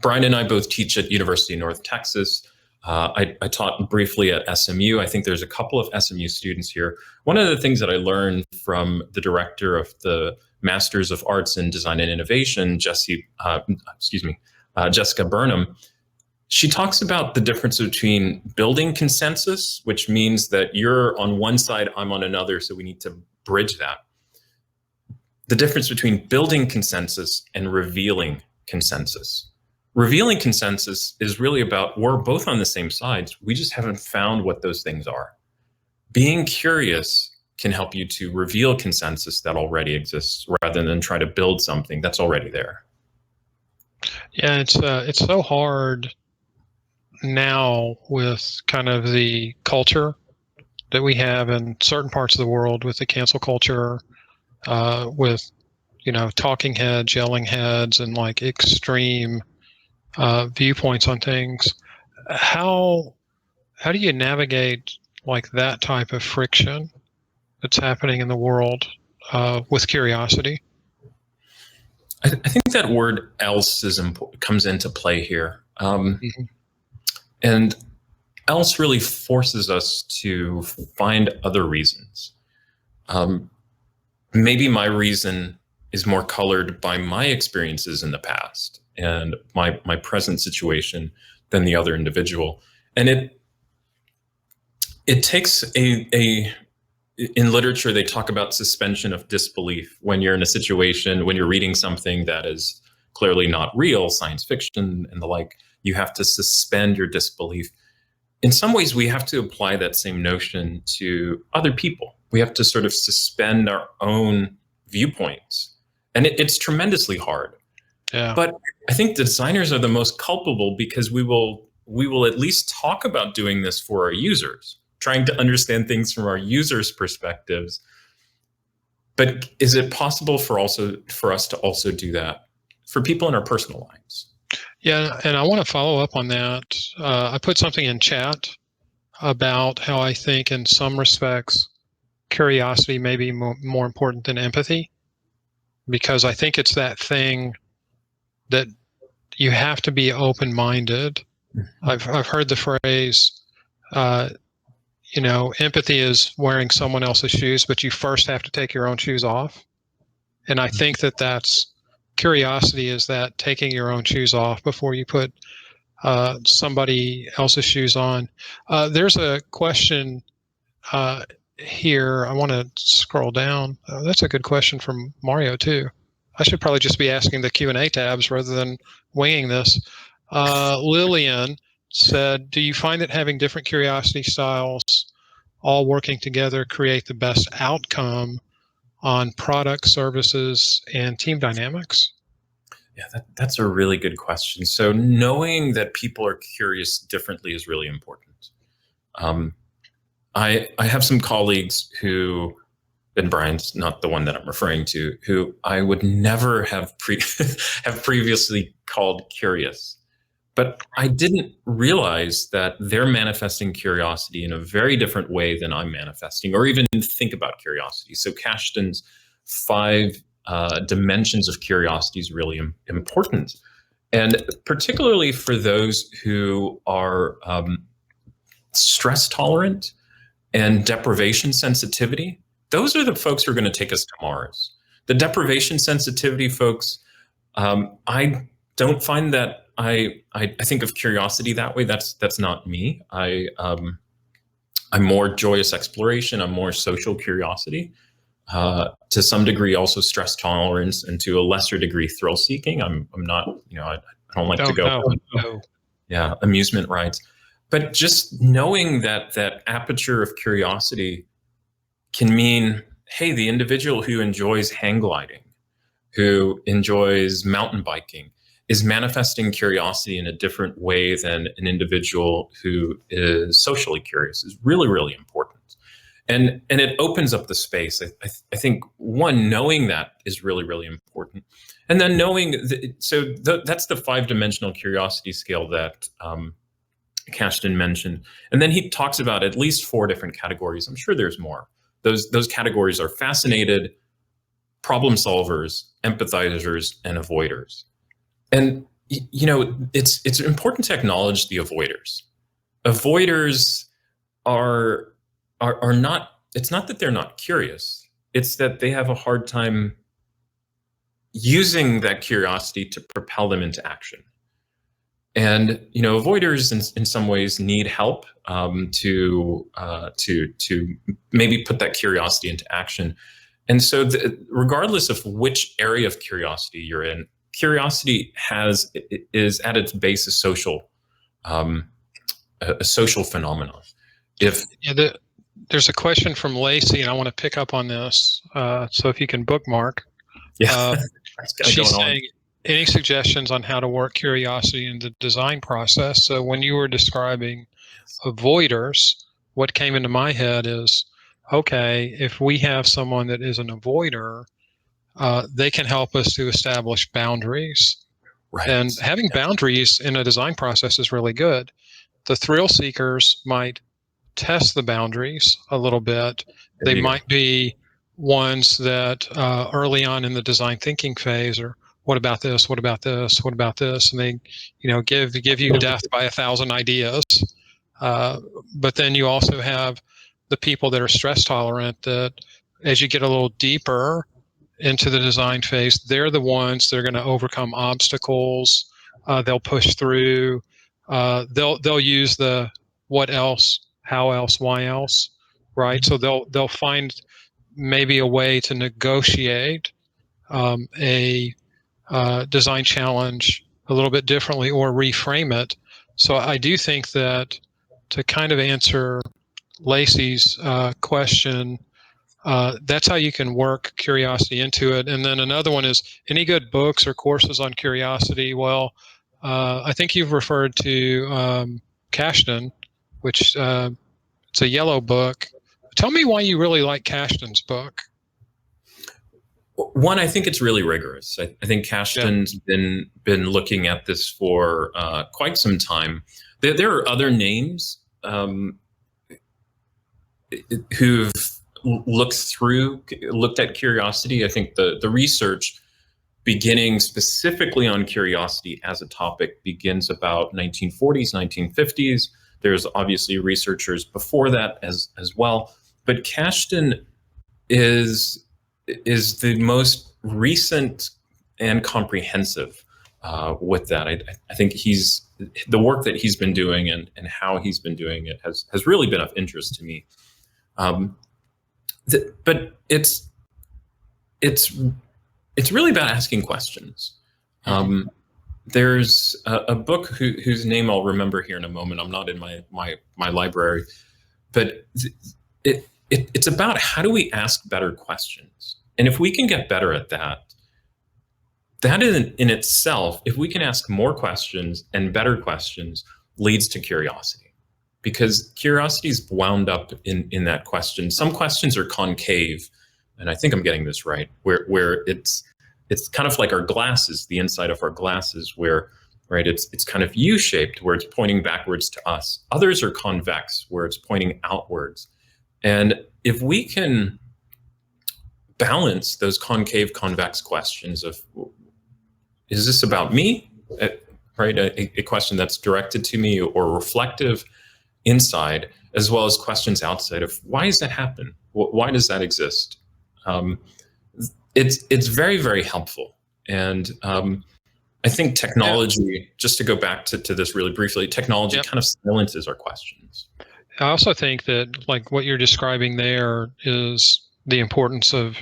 Brian and I both teach at University of North Texas. I taught briefly at SMU. I think there's a couple of SMU students here. One of the things that I learned from the director of the Masters of Arts in Design and Innovation, Jessica Burnham, she talks about the difference between building consensus, which means that you're on one side, I'm on another, so we need to bridge that. The difference between building consensus and revealing consensus. Revealing consensus is really about we're both on the same sides. We just haven't found what those things are. Being curious can help you to reveal consensus that already exists rather than try to build something that's already there. Yeah, it's so hard now with kind of the culture that we have in certain parts of the world with the cancel culture, with, talking heads, yelling heads, and like extreme viewpoints on things. How do you navigate like that type of friction that's happening in the world with curiosity? I think that word "else" comes into play here. And else really forces us to find other reasons. Maybe my reason is more colored by my experiences in the past and my present situation than the other individual. And it takes in literature, they talk about suspension of disbelief when you're in a situation, when you're reading something that is clearly not real, science fiction and the like, you have to suspend your disbelief. In some ways, we have to apply that same notion to other people. We have to sort of suspend our own viewpoints. And it's tremendously hard. Yeah. But I think the designers are the most culpable because we will at least talk about doing this for our users, trying to understand things from our users' perspectives. But is it possible for us to also do that for people in our personal lives? Yeah, and I want to follow up on that. I put something in chat about how I think in some respects, curiosity may be more important than empathy, because I think it's that thing that you have to be open-minded. I've heard the phrase, empathy is wearing someone else's shoes, but you first have to take your own shoes off. And I think that's curiosity, is that taking your own shoes off before you put somebody else's shoes on. There's a question here. I want to scroll down. That's a good question from Mario too. I should probably just be asking the Q&A tabs rather than winging this. Lillian said, do you find that having different curiosity styles all working together create the best outcome on product, services, and team dynamics? Yeah, that's a really good question. So knowing that people are curious differently is really important. I have some colleagues who, and Brian's not the one that I'm referring to, who I would never have previously called curious. But I didn't realize that they're manifesting curiosity in a very different way than I'm manifesting, or even think about curiosity. So Kashtan's 5 dimensions of curiosity is really important. And particularly for those who are stress tolerant and deprivation sensitivity, those are the folks who are going to take us to Mars. The deprivation sensitivity folks, I don't find that I think of curiosity that way. That's not me. I'm more joyous exploration. I'm more social curiosity. To some degree, also stress tolerance, and to a lesser degree, thrill seeking. I'm not, I don't like to go. No. Yeah, amusement rides. But just knowing that aperture of curiosity can mean, hey, the individual who enjoys hang gliding, who enjoys mountain biking, is manifesting curiosity in a different way than an individual who is socially curious is really, really important. And it opens up the space. I think, one, knowing that is really, really important. And then knowing, that's the 5-dimensional curiosity scale that Kashtan mentioned. And then he talks about at least 4 different categories. I'm sure there's more. Those categories are fascinated, problem solvers, empathizers, and avoiders. And it's important to acknowledge the avoiders. avoiders are not, it's not that they're not curious, it's that they have a hard time using that curiosity to propel them into action. And avoiders in some ways need help to maybe put that curiosity into action. And so regardless of which area of curiosity you're in, curiosity is at its base a social phenomenon. There's a question from Lacey, and I want to pick up on this. So if you can bookmark. Yeah. She's saying, any suggestions on how to work curiosity in the design process? So when you were describing avoiders, what came into my head is, okay, if we have someone that is an avoider, they can help us to establish boundaries. Right. And having boundaries in a design process is really good. The thrill seekers might test the boundaries a little bit. They might be ones that early on in the design thinking phase are, what about this? What about this? What about this? And they, give you death by 1,000 ideas. But then you also have the people that are stress tolerant, that as you get a little deeper into the design phase, they're the ones that are going to overcome obstacles. They'll push through. They'll use the what else, how else, why else, right? So they'll find maybe a way to negotiate a design challenge a little bit differently or reframe it. So I do think that, to kind of answer Lacey's question, that's how you can work curiosity into it. And then another one is, any good books or courses on curiosity? Well, I think you've referred to Kashdan, which it's a yellow book. Tell me why you really like Kashdan's book. One, I think it's really rigorous. I think Kashdan's been looking at this for quite some time. There are other names who've looked at curiosity. I think the research beginning specifically on curiosity as a topic begins about 1940s, 1950s. There's obviously researchers before that as well. But Kashdan is the most recent and comprehensive with that. I think the work that he's been doing and how he's been doing it has really been of interest to me. But it's really about asking questions. There's a book whose name I'll remember here in a moment. I'm not in my library, but it's about how do we ask better questions. And if we can get better at that in itself, if we can ask more questions and better questions, leads to curiosity. Because curiosity is wound up in that question. Some questions are concave, and I think I'm getting this right, where it's kind of like our glasses, the inside of our glasses, where it's kind of U-shaped, where it's pointing backwards to us. Others are convex, where it's pointing outwards. And if we can balance those concave, convex questions of, is this about me? A question that's directed to me or reflective inside, as well as questions outside of, why does that happen? Why does that exist? It's very, very helpful. And I think technology, just to go back to this really briefly, technology kind of silences our questions. I also think that, like, what you're describing there is the importance of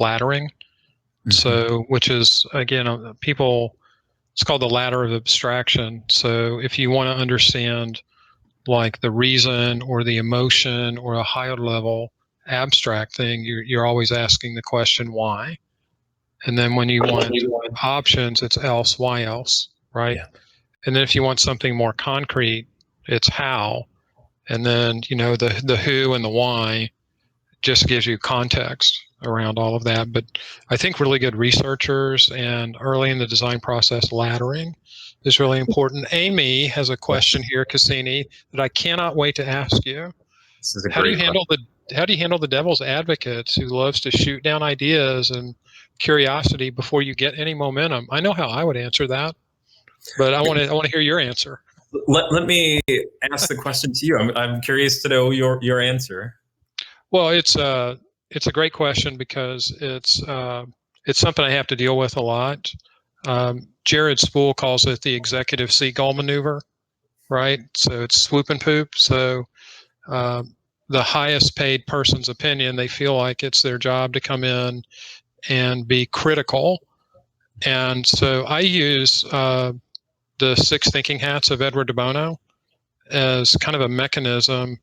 laddering. Mm-hmm. So, which is, again, it's called the ladder of abstraction. So if you want to understand, like, the reason or the emotion or a higher level abstract thing, you're always asking the question, why? And then when you want options, it's else, why else, right? Yeah. And then if you want something more concrete, it's how. And then, the who and the why just gives you context around all of that. But I think really good researchers and early in the design process, laddering is really important. Amy has a question here, Cassini, that I cannot wait to ask you. This is a great question. How do you handle the devil's advocates who loves to shoot down ideas and curiosity before you get any momentum? I know how I would answer that, but I want to hear your answer. Let me ask the question to you. I'm curious to know your answer. Well, it's a great question because it's something I have to deal with a lot. Jared Spool calls it the executive seagull maneuver, right? So it's swoop and poop. So the highest paid person's opinion, they feel like it's their job to come in and be critical. And so I use the 6 thinking hats of Edward de Bono as kind of a mechanism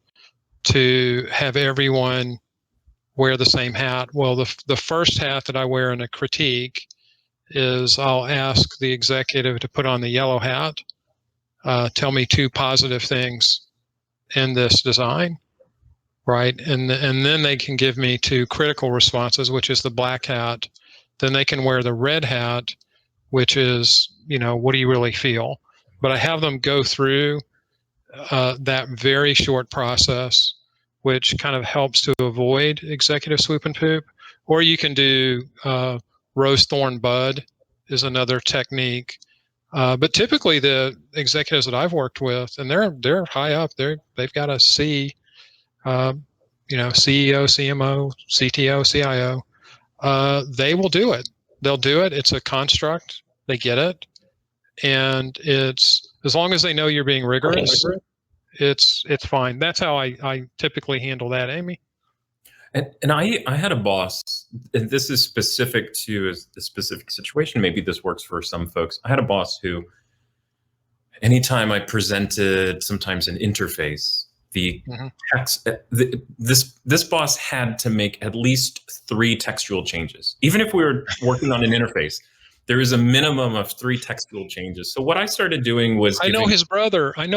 to have everyone wear the same hat. Well, the first hat that I wear in a critique is I'll ask the executive to put on the yellow hat, tell me 2 positive things in this design, right? And then they can give me 2 critical responses, which is the black hat. Then they can wear the red hat, which is, what do you really feel? But I have them go through that very short process, which kind of helps to avoid executive swoop and poop. Or you can do rose, thorn, bud is another technique. But typically the executives that I've worked with, and they're high up, they've got a C, CEO, CMO, CTO, CIO. They will do it. They'll do it. It's a construct. They get it. And it's, as long as they know you're being rigorous, it's fine. That's how I typically handle that, Amy. And I had a boss, and this is specific to a specific situation. Maybe this works for some folks. I had a boss who, anytime I presented sometimes an interface, the text, this boss had to make at least 3 textual changes. Even if we were working on an interface, there is a minimum of 3 textual changes. So what I started doing was I know his brother. I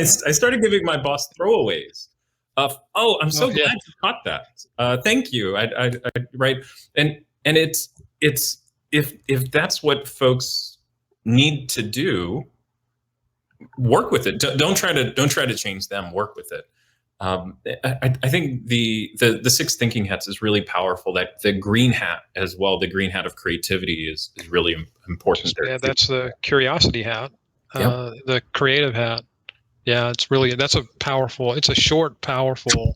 started giving my boss throwaways. I'm so glad you caught that. Thank you. I right. And it's if that's what folks need to do, work with it. Don't try to change them. Work with it. I think the 6 thinking hats is really powerful. That the green hat as well, the green hat of creativity is really important. Yeah, that's the curiosity hat, the creative hat. Yeah, that's it's a short, powerful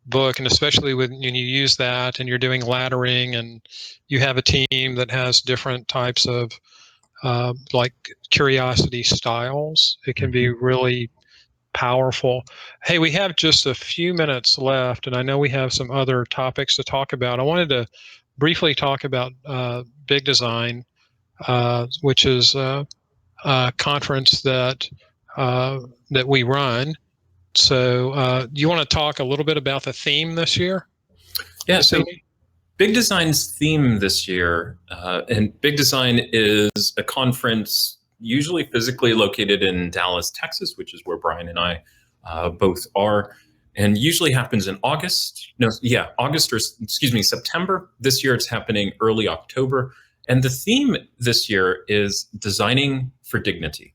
book. And especially when you use that and you're doing laddering and you have a team that has different types of like curiosity styles, it can be really powerful. Hey, we have just a few minutes left, and I know we have some other topics to talk about. I wanted to briefly talk about Big Design, which is a conference that we run. So do you want to talk a little bit about the theme this year? Yeah, so Big Design's theme this year, and Big Design is a conference usually physically located in Dallas, Texas, which is where Brian and I both are, and usually happens in September. This year it's happening early October. And the theme this year is designing for dignity.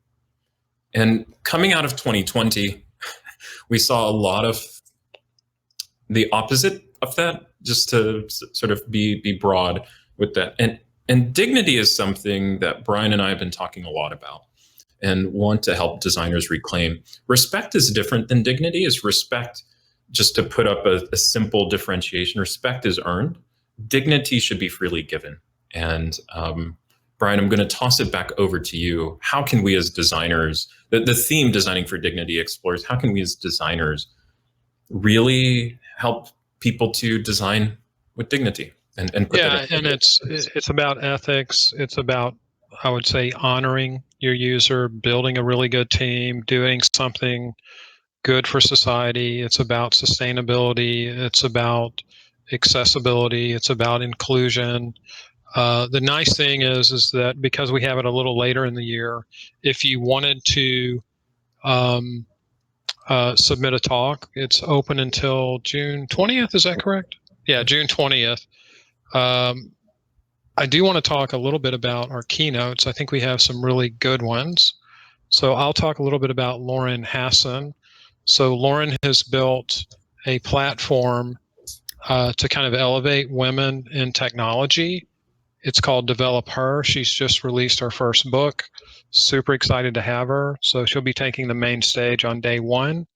And coming out of 2020, we saw a lot of the opposite of that, just to sort of be broad with that. And dignity is something that Brian and I have been talking a lot about and want to help designers reclaim. Respect is different than dignity. Is respect, just to put up a simple differentiation, respect is earned. Dignity should be freely given. And Brian, I'm going to toss it back over to you. How can we as designers, the theme Designing for Dignity explores, how can we as designers really help people to design with dignity? And it's about ethics. It's about, I would say, honoring your user, building a really good team, doing something good for society. It's about sustainability. It's about accessibility. It's about inclusion. The nice thing is that because we have it a little later in the year, if you wanted to submit a talk, it's open until June 20th. Is that correct? Yeah, June 20th. I do want to talk a little bit about our keynotes. I think we have some really good ones. So I'll talk a little bit about Lauren Hassan. So Lauren has built a platform to kind of elevate women in technology. It's called Develop Her. She's just released her first book. Super excited to have her. So she'll be taking the main stage on day one.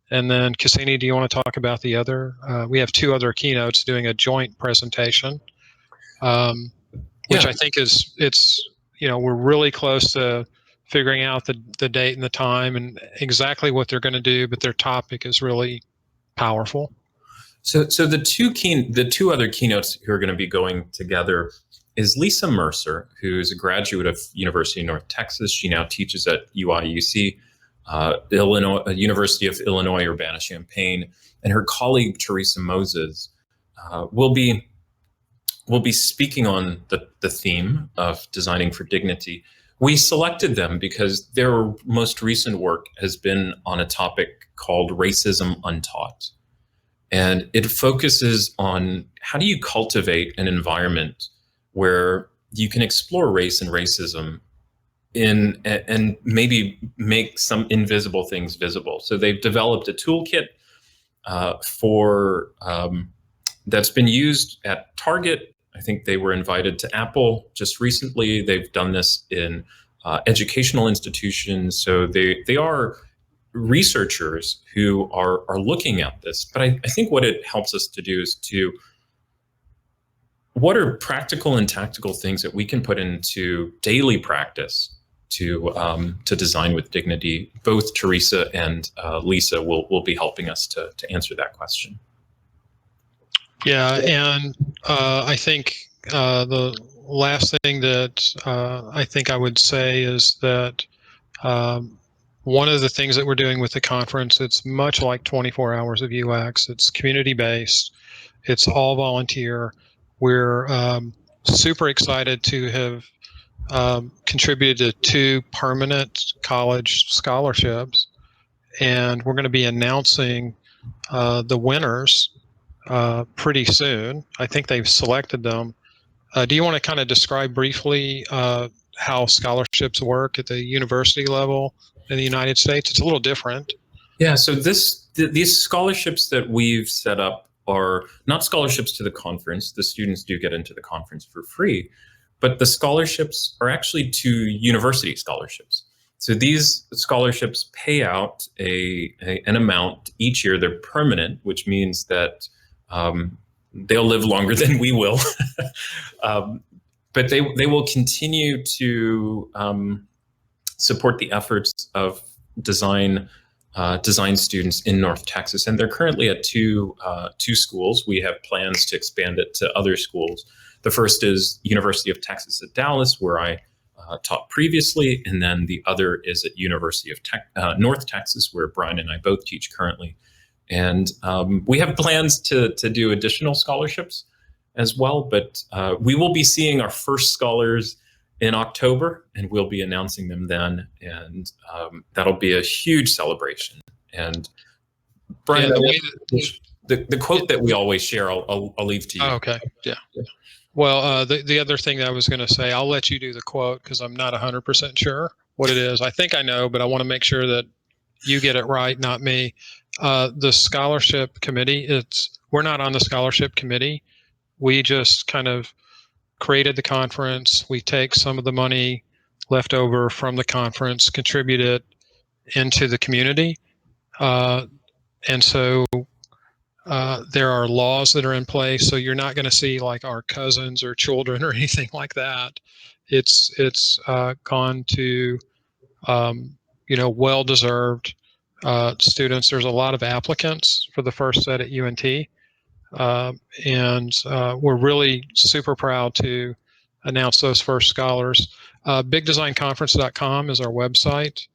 And then, Cassini, do you want to talk about the other? We have two other keynotes doing a joint presentation, which I think we're really close to figuring out the date and the time and exactly what they're going to do, but their topic is really powerful. So the two other keynotes who are going to be going together is Lisa Mercer, who's a graduate of University of North Texas. She now teaches at UIUC, University of Illinois Urbana-Champaign, and her colleague Teresa Moses will be speaking on the theme of designing for dignity. We selected them because their most recent work has been on a topic called Racism Untaught. And it focuses on how do you cultivate an environment where you can explore race and racism and maybe make some invisible things visible. So they've developed a toolkit that's been used at Target. I think they were invited to Apple just recently. They've done this in educational institutions. So they are researchers who are looking at this. But I think what it helps us to do is what are practical and tactical things that we can put into daily practice to design with dignity? Both Teresa and Lisa will be helping us to answer that question. Yeah, and I think the last thing that I think I would say is that one of the things that we're doing with the conference, it's much like 24 Hours of UX. It's community-based. It's all volunteer. We're super excited to have contributed to 2 permanent college scholarships, and we're going to be announcing the winners pretty soon. I think they've selected them. Do you want to kind of describe briefly how scholarships work at the university level in the United States? It's a little different. Yeah, so these scholarships that we've set up are not scholarships to the conference. The students do get into the conference for free, but the scholarships are actually to university scholarships. So these scholarships pay out an amount each year. They're permanent, which means that they'll live longer than we will. But they will continue to support the efforts of design students in North Texas, and they're currently at two schools. We have plans to expand it to other schools. The first is University of Texas at Dallas, where I taught previously, and then the other is at University of North Texas, where Brian and I both teach currently. And we have plans to do additional scholarships as well, but we will be seeing our first scholars in October, and we'll be announcing them then, and that'll be a huge celebration. And Brian, the quote that we always share, I'll leave to you. Oh, okay, yeah. Well, the other thing that I was going to say, I'll let you do the quote because I'm not 100% sure what it is. I think I know, but I want to make sure that you get it right, not me. The scholarship committee, we're not on the scholarship committee. We just kind of created the conference. We take some of the money left over from the conference, contribute it into the community. And so there are laws that are in place. So you're not going to see like our cousins or children or anything like that. It's gone to, well-deserved students. There's a lot of applicants for the first set at UNT. And we're really super proud to announce those first scholars. BigDesignConference.com is our website.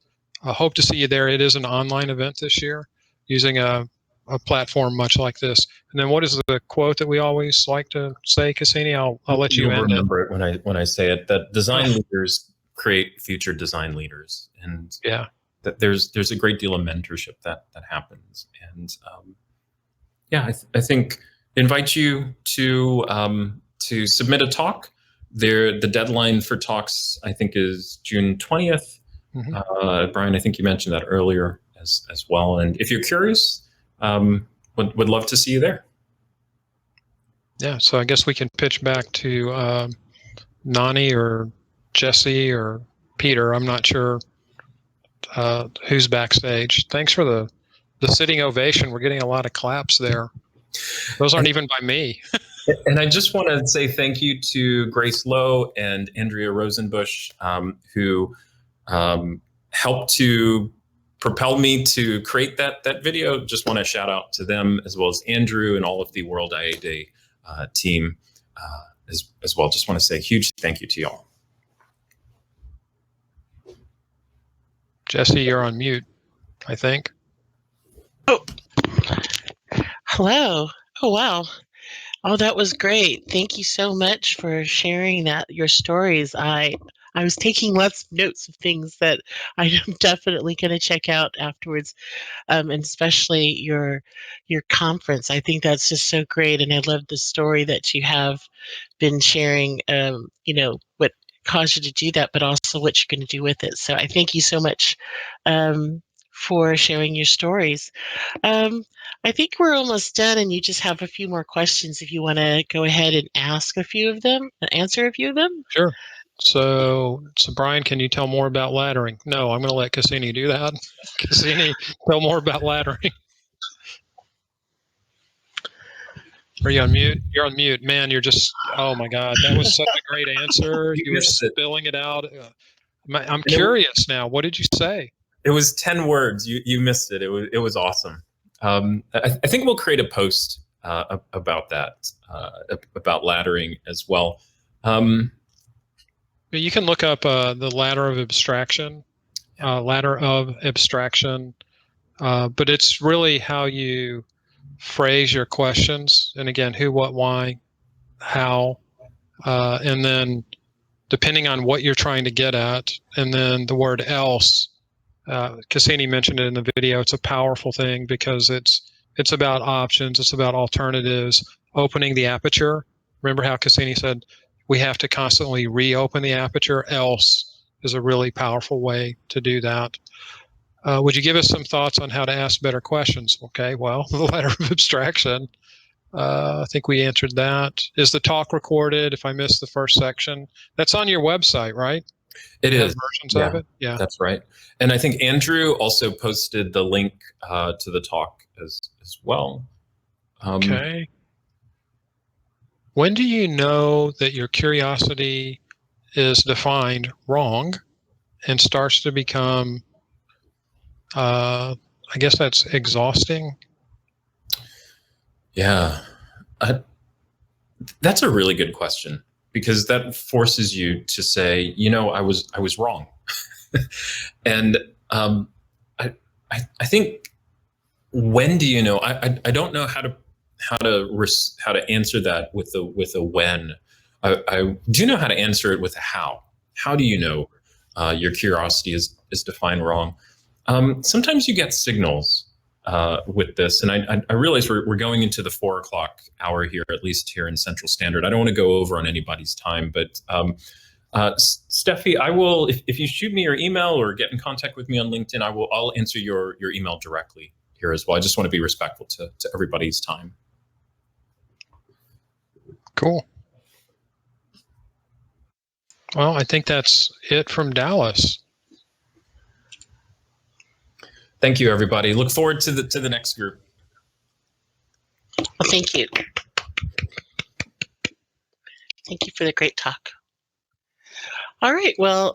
I hope to see you there. It is an online event this year using a platform much like this. And then what is the quote that we always like to say, Cassini? I'll let you end remember it when I say it, that design leaders create future design leaders. And yeah, that there's a great deal of mentorship that happens. And I think invite you to submit a talk. The deadline for talks, I think, is June 20th. Mm-hmm. Brian, I think you mentioned that earlier as well. And if you're curious, would love to see you there. Yeah, so I guess we can pitch back to Nani or Jesse or Peter. I'm not sure who's backstage. Thanks for the sitting ovation. We're getting a lot of claps there. Those aren't even by me. And I just want to say thank you to Grace Lowe and Andrea Rosenbush, who helped to propel me to create that video. Just want to shout out to them, as well as Andrew and all of the World IA Day team as well. Just want to say a huge thank you to y'all. Jesse, you're on mute, I think. Oh, hello. Oh, wow. Oh, that was great. Thank you so much for sharing your stories. I was taking lots of notes of things that I'm definitely going to check out afterwards, and especially your conference. I think that's just so great, and I love the story that you have been sharing. What caused you to do that, but also what you're going to do with it. So I thank you so much for sharing your stories. I think we're almost done, and you just have a few more questions if you want to go ahead and ask a few of them, and answer a few of them. Sure. So Brian, can you tell more about laddering? No, I'm going to let Cassini do that. Cassini, tell more about laddering. Are you on mute? You're on mute. Man, you're just, oh my God, that was such a great answer. You were spilling it out. I'm curious now. What did you say? It was 10 words. You missed it. It was awesome. I think we'll create a post about that, about laddering as well. You can look up the ladder of abstraction, but it's really how you phrase your questions. And again, who, what, why, how, and then depending on what you're trying to get at, and then the word else. Cassini mentioned it in the video. It's a powerful thing because it's about options. It's about alternatives, opening the aperture. Remember how Cassini said we have to constantly reopen the aperture. Else is a really powerful way to do that. Would you give us some thoughts on how to ask better questions? Okay, well, the ladder of abstraction. I think we answered that. Is the talk recorded? If I missed the first section, that's on your website, right? It is. Versions of it. Yeah, that's right. And I think Andrew also posted the link to the talk as well. Okay. When do you know that your curiosity is defined wrong and starts to become, I guess that's exhausting? Yeah, that's a really good question, because that forces you to say, I was wrong. And I think, when do you know? I don't know how to answer that with a when. I do know how to answer it with a how. How do you know your curiosity is defined wrong? Sometimes you get signals with this, and I realize we're going into the 4 o'clock hour here, at least here in Central Standard. I don't want to go over on anybody's time, but Steffi, I will, if you shoot me your email or get in contact with me on LinkedIn, I'll answer your email directly here as well. I just want to be respectful to everybody's time. Cool. Well, I think that's it from Dallas. Thank you, everybody. Look forward to the next group. Well, thank you. Thank you for the great talk. All right. Well,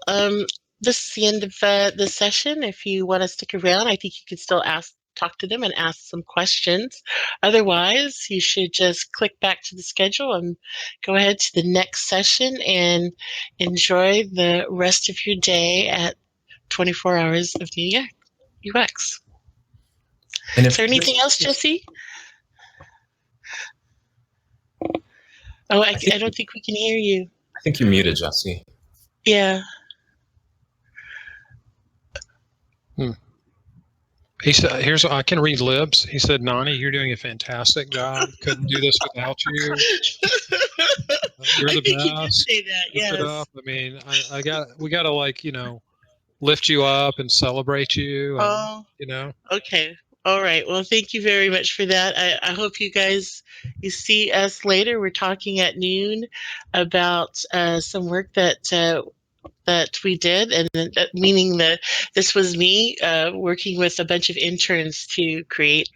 this is the end of this session. If you want to stick around, I think you can still talk to them and ask some questions. Otherwise, you should just click back to the schedule and go ahead to the next session and enjoy the rest of your day at 24 Hours of New York UX. And is there anything else, Jesse? Oh, I don't think we can hear you. I think you're muted, Jesse. Yeah. He said, I can read lips. He said, Nani, you're doing a fantastic job. Couldn't do this without you. You're the best. He did say that, yes. Up. I mean, we got to lift you up and celebrate you. And, okay. All right. Well, thank you very much for that. I hope you see us later. We're talking at noon about some work that we did, and meaning that this was me working with a bunch of interns to create,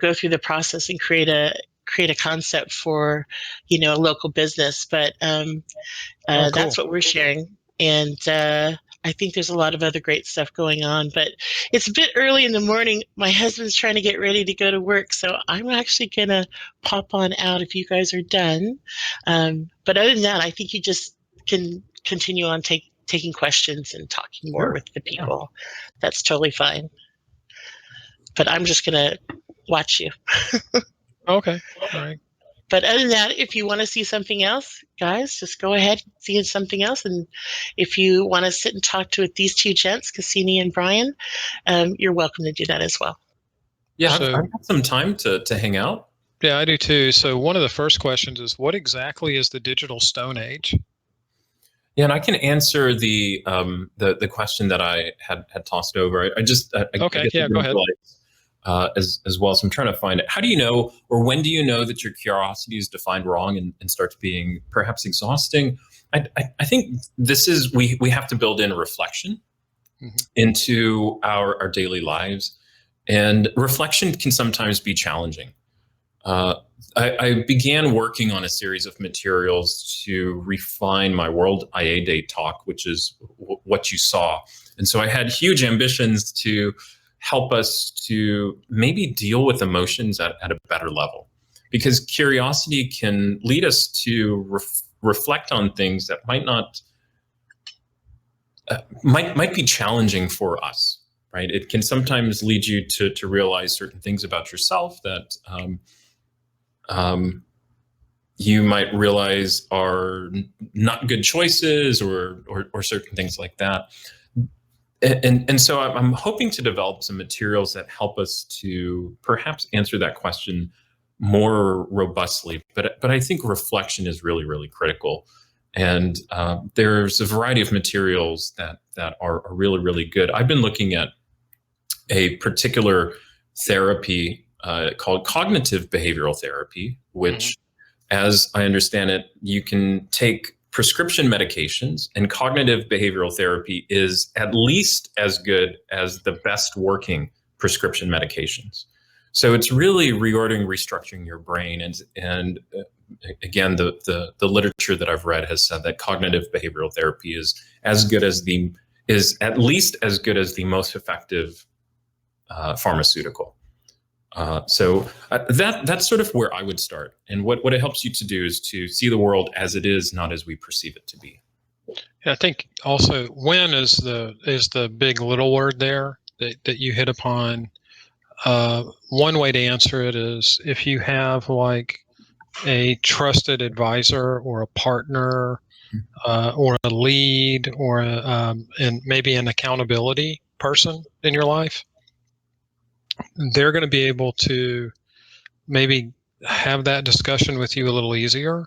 go through the process and create a concept for, a local business. But Oh, cool. that's what we're sharing. And I think there's a lot of other great stuff going on, but it's a bit early in the morning. My husband's trying to get ready to go to work, so I'm actually going to pop on out if you guys are done. But other than that, I think you just can continue on taking questions and talking more Sure. with the people. That's totally fine. But I'm just going to watch you. Okay. All right. But other than that, if you want to see something else, guys, just go ahead and see something else. And if you want to sit and talk to these two gents, Cassini and Brian, you're welcome to do that as well. Yeah, So- I've got some time to hang out. Yeah, I do too. So one of the first questions is, what exactly is the digital Stone Age? Yeah, and I can answer the question that I had tossed over. I guess Okay, I yeah, didn't go ahead. realize, as well. So I'm trying to find it. How do you know, or when do you know that your curiosity is defined wrong and starts being perhaps exhausting? I think this is we have to build in reflection into our daily lives, and reflection can sometimes be challenging. I began working on a series of materials to refine my World IA Day talk, which is what you saw. And so I had huge ambitions to help us to maybe deal with emotions at a better level, because curiosity can lead us to reflect on things that might be challenging for us, right? It can sometimes lead you to realize certain things about yourself that you might realize are not good choices or certain things like that. And so I'm hoping to develop some materials that help us to perhaps answer that question more robustly. But I think reflection is really, really critical. And there's a variety of materials that are really, really good. I've been looking at a particular therapy called cognitive behavioral therapy, which, as I understand it, you can take prescription medications, and cognitive behavioral therapy is at least as good as the best working prescription medications. So it's really restructuring your brain. And again, the literature that I've read has said that cognitive behavioral therapy is at least as good as the most effective pharmaceutical. So that's sort of where I would start. And what it helps you to do is to see the world as it is, not as we perceive it to be. I think also when is the big little word there that you hit upon. One way to answer it is if you have like a trusted advisor or a partner or a lead or and maybe an accountability person in your life, they're going to be able to maybe have that discussion with you a little easier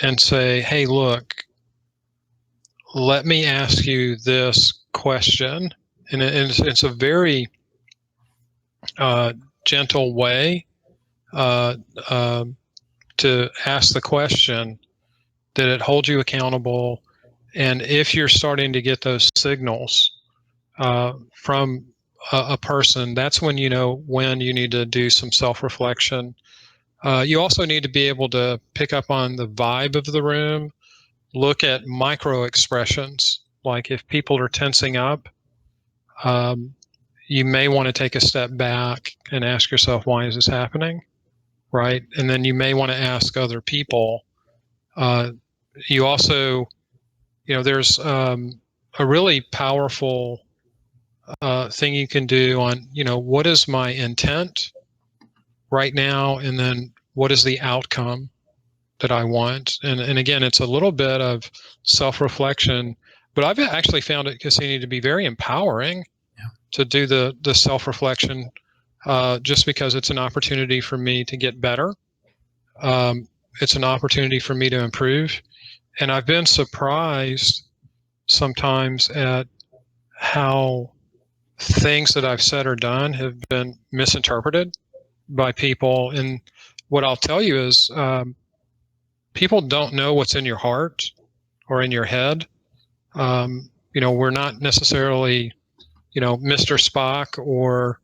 and say, hey, look, let me ask you this question. And it's a very gentle way to ask the question that it holds you accountable. And if you're starting to get those signals from a person, that's when you know when you need to do some self-reflection. You also need to be able to pick up on the vibe of the room, look at micro expressions. Like if people are tensing up, you may want to take a step back and ask yourself, why is this happening? Right? And then you may want to ask other people. You also, there's a really powerful thing you can do on, what is my intent right now? And then what is the outcome that I want? And again, it's a little bit of self-reflection, but I've actually found it, Cassini, to be very empowering to do the self-reflection just because it's an opportunity for me to get better. It's an opportunity for me to improve. And I've been surprised sometimes at how things that I've said or done have been misinterpreted by people. And what I'll tell you is people don't know what's in your heart or in your head. We're not necessarily, Mr. Spock or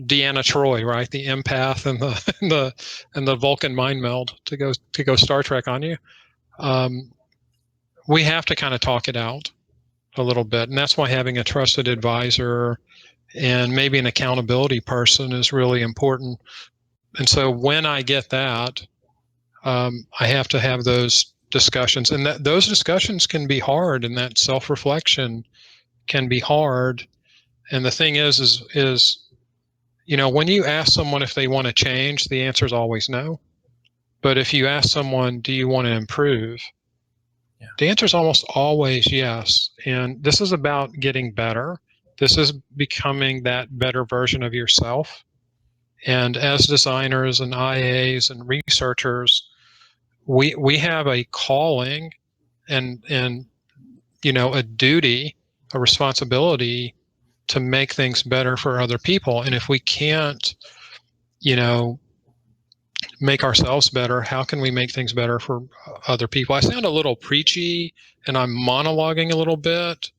Deanna Troi, right? The empath and the and the Vulcan mind meld to go Star Trek on you. We have to kind of talk it out a little bit, and that's why having a trusted advisor and maybe an accountability person is really important. And so when I get that, I have to have those discussions, and those discussions can be hard, and that self-reflection can be hard. And the thing is when you ask someone if they want to change, the answer is always no. But if you ask someone, do you want to improve? Yeah. The answer is almost always yes. And this is about getting better. This is becoming that better version of yourself. And as designers and IAs and researchers, we have a calling and a duty, a responsibility to make things better for other people. And if we can't, make ourselves better, how can we make things better for other people? I sound a little preachy and I'm monologuing a little bit.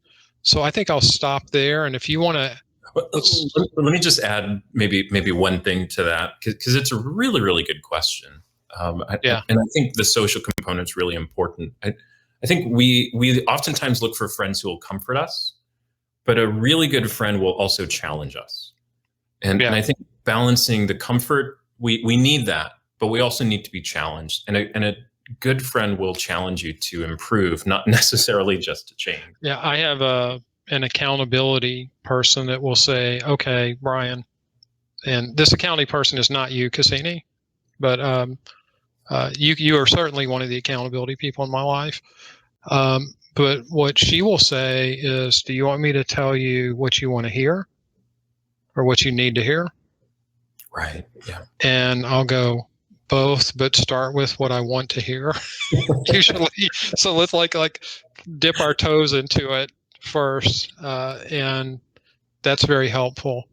So I think I'll stop there. And if you want to, let me just add maybe one thing to that, because it's a really, really good question. And I think the social component is really important. I think we oftentimes look for friends who will comfort us, but a really good friend will also challenge us. And I think balancing the comfort, we need that, but we also need to be challenged. And a good friend will challenge you to improve, not necessarily just to change. Yeah, I have an accountability person that will say, okay, Brian, and this accountability person is not you, Cassini, but you are certainly one of the accountability people in my life. But what she will say is, do you want me to tell you what you want to hear or what you need to hear? Right. Yeah. And I'll go, both, but start with what I want to hear. Usually. So let's like dip our toes into it first. And that's very helpful.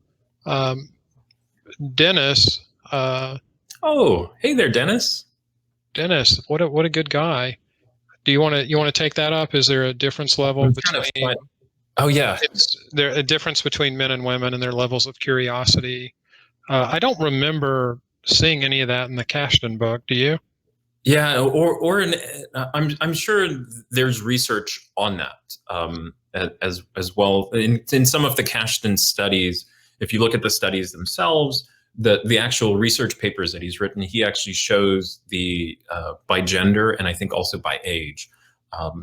Dennis. Oh, hey there, Dennis. Dennis, what a good guy. Do you want to take that up? Is there a difference level between? Oh yeah. Is there a difference between men and women and their levels of curiosity? I don't remember seeing any of that in the Cashton book. Do you? Yeah, I'm sure there's research on that as well. In some of the Cashton studies, if you look at the studies themselves, the actual research papers that he's written, he actually shows the by gender and I think also by age,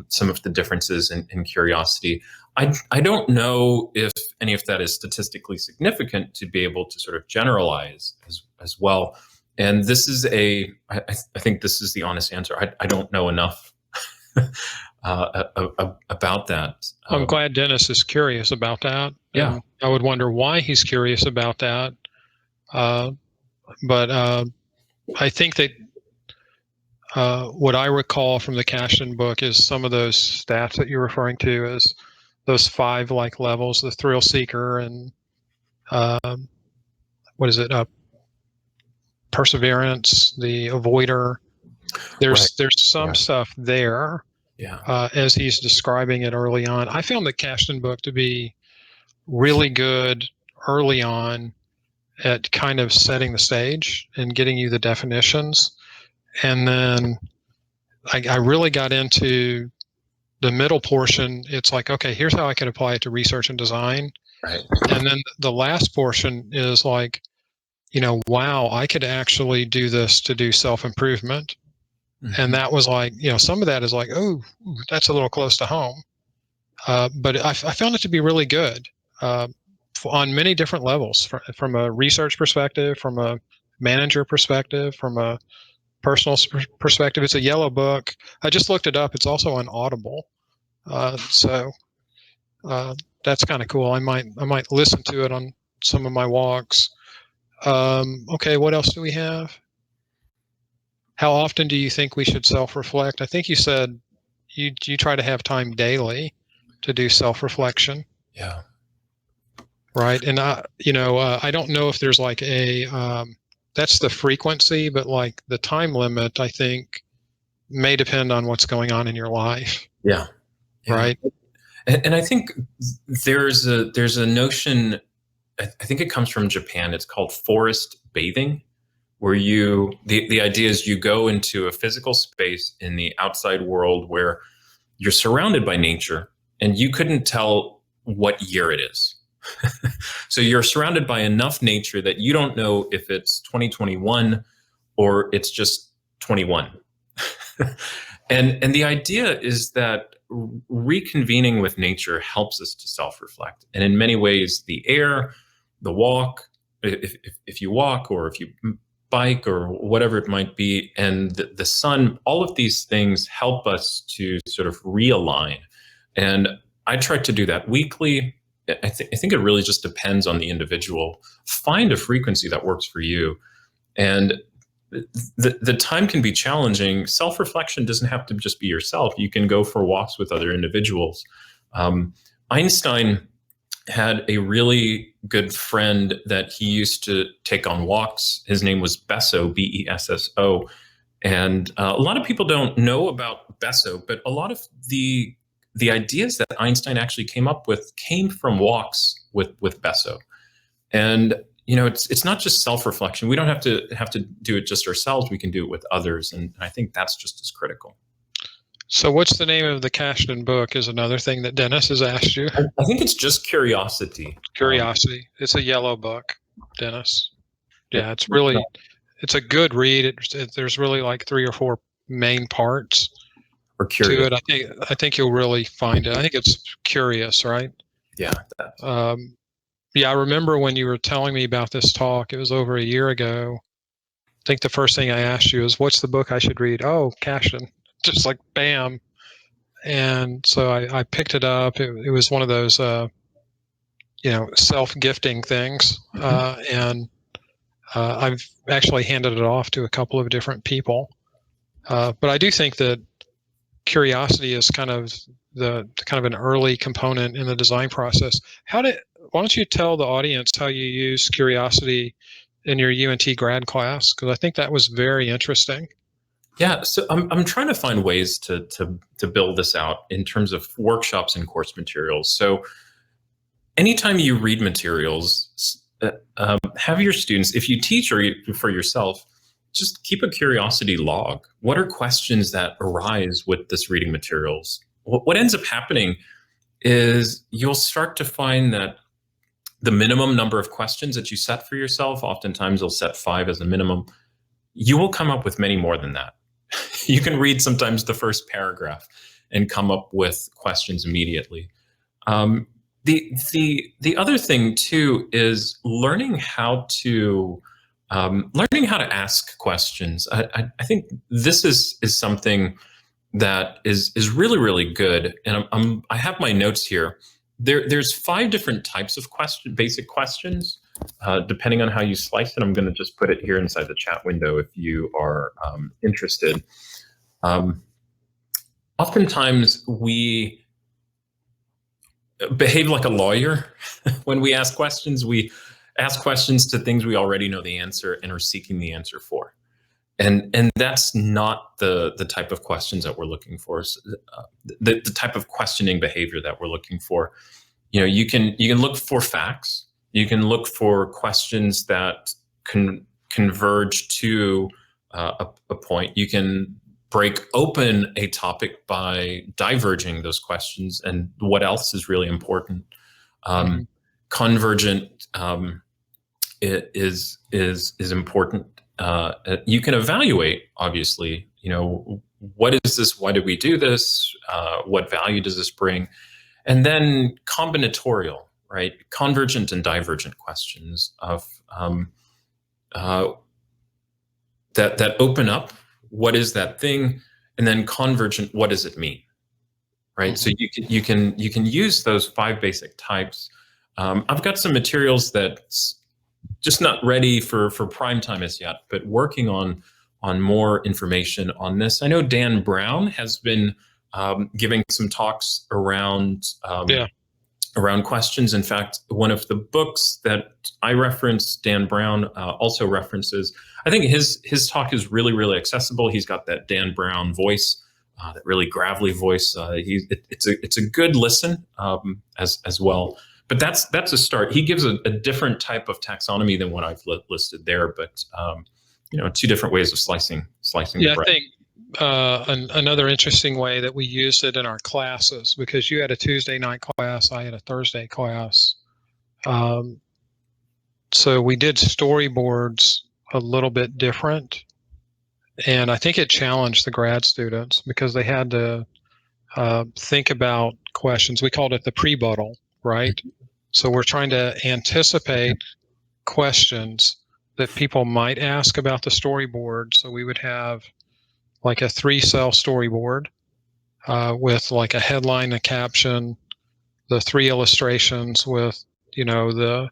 some of the differences in curiosity. I don't know if any of that is statistically significant to be able to sort of generalize as well. And this is I think this is the honest answer. I don't know enough about that. I'm glad Dennis is curious about that. Yeah. I would wonder why he's curious about that. But I think that what I recall from the Cashton book is some of those stats that you're referring to as those 5 like levels, the thrill seeker and what is it? Perseverance, the avoider. There's some stuff there. Yeah. As he's describing it early on. I found the Cashton book to be really good early on at kind of setting the stage and getting you the definitions. And then I really got into the middle portion. It's like, okay, here's how I could apply it to research and design. Right. And then the last portion is like, wow, I could actually do this to do self-improvement. Mm-hmm. And that was like, some of that is like, oh, that's a little close to home. But I found it to be really good on many different levels, from a research perspective, from a manager perspective, from a personal perspective. It's a yellow book. I just looked it up. It's also on Audible. So that's kind of cool. I might listen to it on some of my walks. Okay, what else do we have? How often do you think we should self-reflect? I think you said you try to have time daily to do self-reflection. Yeah. Right. And I don't know if there's like that's the frequency, but like the time limit, I think may depend on what's going on in your life. Yeah. Right. And I think there's a notion, I think it comes from Japan. It's called forest bathing, where the idea is you go into a physical space in the outside world where you're surrounded by nature and you couldn't tell what year it is. So you're surrounded by enough nature that you don't know if it's 2021 or it's just 21. And the idea is that reconvening with nature helps us to self-reflect. And in many ways, the air, the walk, if you walk or if you bike or whatever it might be, and the sun, all of these things help us to sort of realign. And I try to do that weekly. I think it really just depends on the individual. Find a frequency that works for you. And the time can be challenging. Self-reflection doesn't have to just be yourself. You can go for walks with other individuals. Einstein had a really good friend that he used to take on walks. His name was Besso, Besso. And a lot of people don't know about Besso, but a lot of the ideas that Einstein actually came up with came from walks with Besso. And it's not just self-reflection. We don't have to do it just ourselves. We can do it with others, and I think that's just as critical. So what's the name of the Cashton book is another thing that Dennis has asked you. I think it's just Curiosity. Curiosity. It's a yellow book, Dennis. Yeah, it's a good read. There's really like 3 or 4 main parts to it. I think you'll really find it. I think it's curious, right? Yeah. Yeah, I remember when you were telling me about this talk, it was over a year ago. I think the first thing I asked you is, what's the book I should read? Oh, Cashton. Just like, bam. And so I picked it up. It was one of those, self-gifting things. And I've actually handed it off to a couple of different people. But I do think that curiosity is kind of an early component in the design process. Why don't you tell the audience how you use curiosity in your UNT grad class? Because I think that was very interesting. Yeah, so I'm trying to find ways to build this out in terms of workshops and course materials. So anytime you read materials, have your students, if you teach or for yourself, just keep a curiosity log. What are questions that arise with this reading materials? What ends up happening is you'll start to find that the minimum number of questions that you set for yourself, oftentimes you'll set 5 as a minimum, you will come up with many more than that. You can read sometimes the first paragraph and come up with questions immediately. The other thing too is learning how to ask questions. I think this is something that is really, really good. And I have my notes here. There's 5 different types of basic questions, depending on how you slice it. I'm going to just put it here inside the chat window if you are interested. Oftentimes we behave like a lawyer when we ask questions. We ask questions to things we already know the answer and are seeking the answer for. And that's not the type of questions that we're looking for. The type of questioning behavior that we're looking for. You can look for facts. You can look for questions that converge to a point. You can break open a topic by diverging those questions and what else is really important. Convergent is important. You can evaluate, obviously, what is this? Why did we do this? What value does this bring? And then combinatorial, right? Convergent and divergent questions of that open up. What is that thing? And then convergent, what does it mean? Right. So you can use those 5 basic types. I've got some materials that's just not ready for prime time as yet, but working on more information on this. I know Dan Brown has been giving some talks around around questions. In fact, one of the books that I reference, Dan Brown also references. I think his talk is really, really accessible. He's got that Dan Brown voice, that really gravelly voice. It's a good listen as well. But that's a start. He gives a different type of taxonomy than what I've listed there, but two different ways of slicing the bread. I think another interesting way that we used it in our classes, because you had a Tuesday night class, I had a Thursday class. So we did storyboards a little bit different. And I think it challenged the grad students because they had to think about questions. We called it the pre-buttal, right? So we're trying to anticipate questions that people might ask about the storyboard. So we would have like a 3-cell storyboard with like a headline, a caption, the 3 illustrations with, the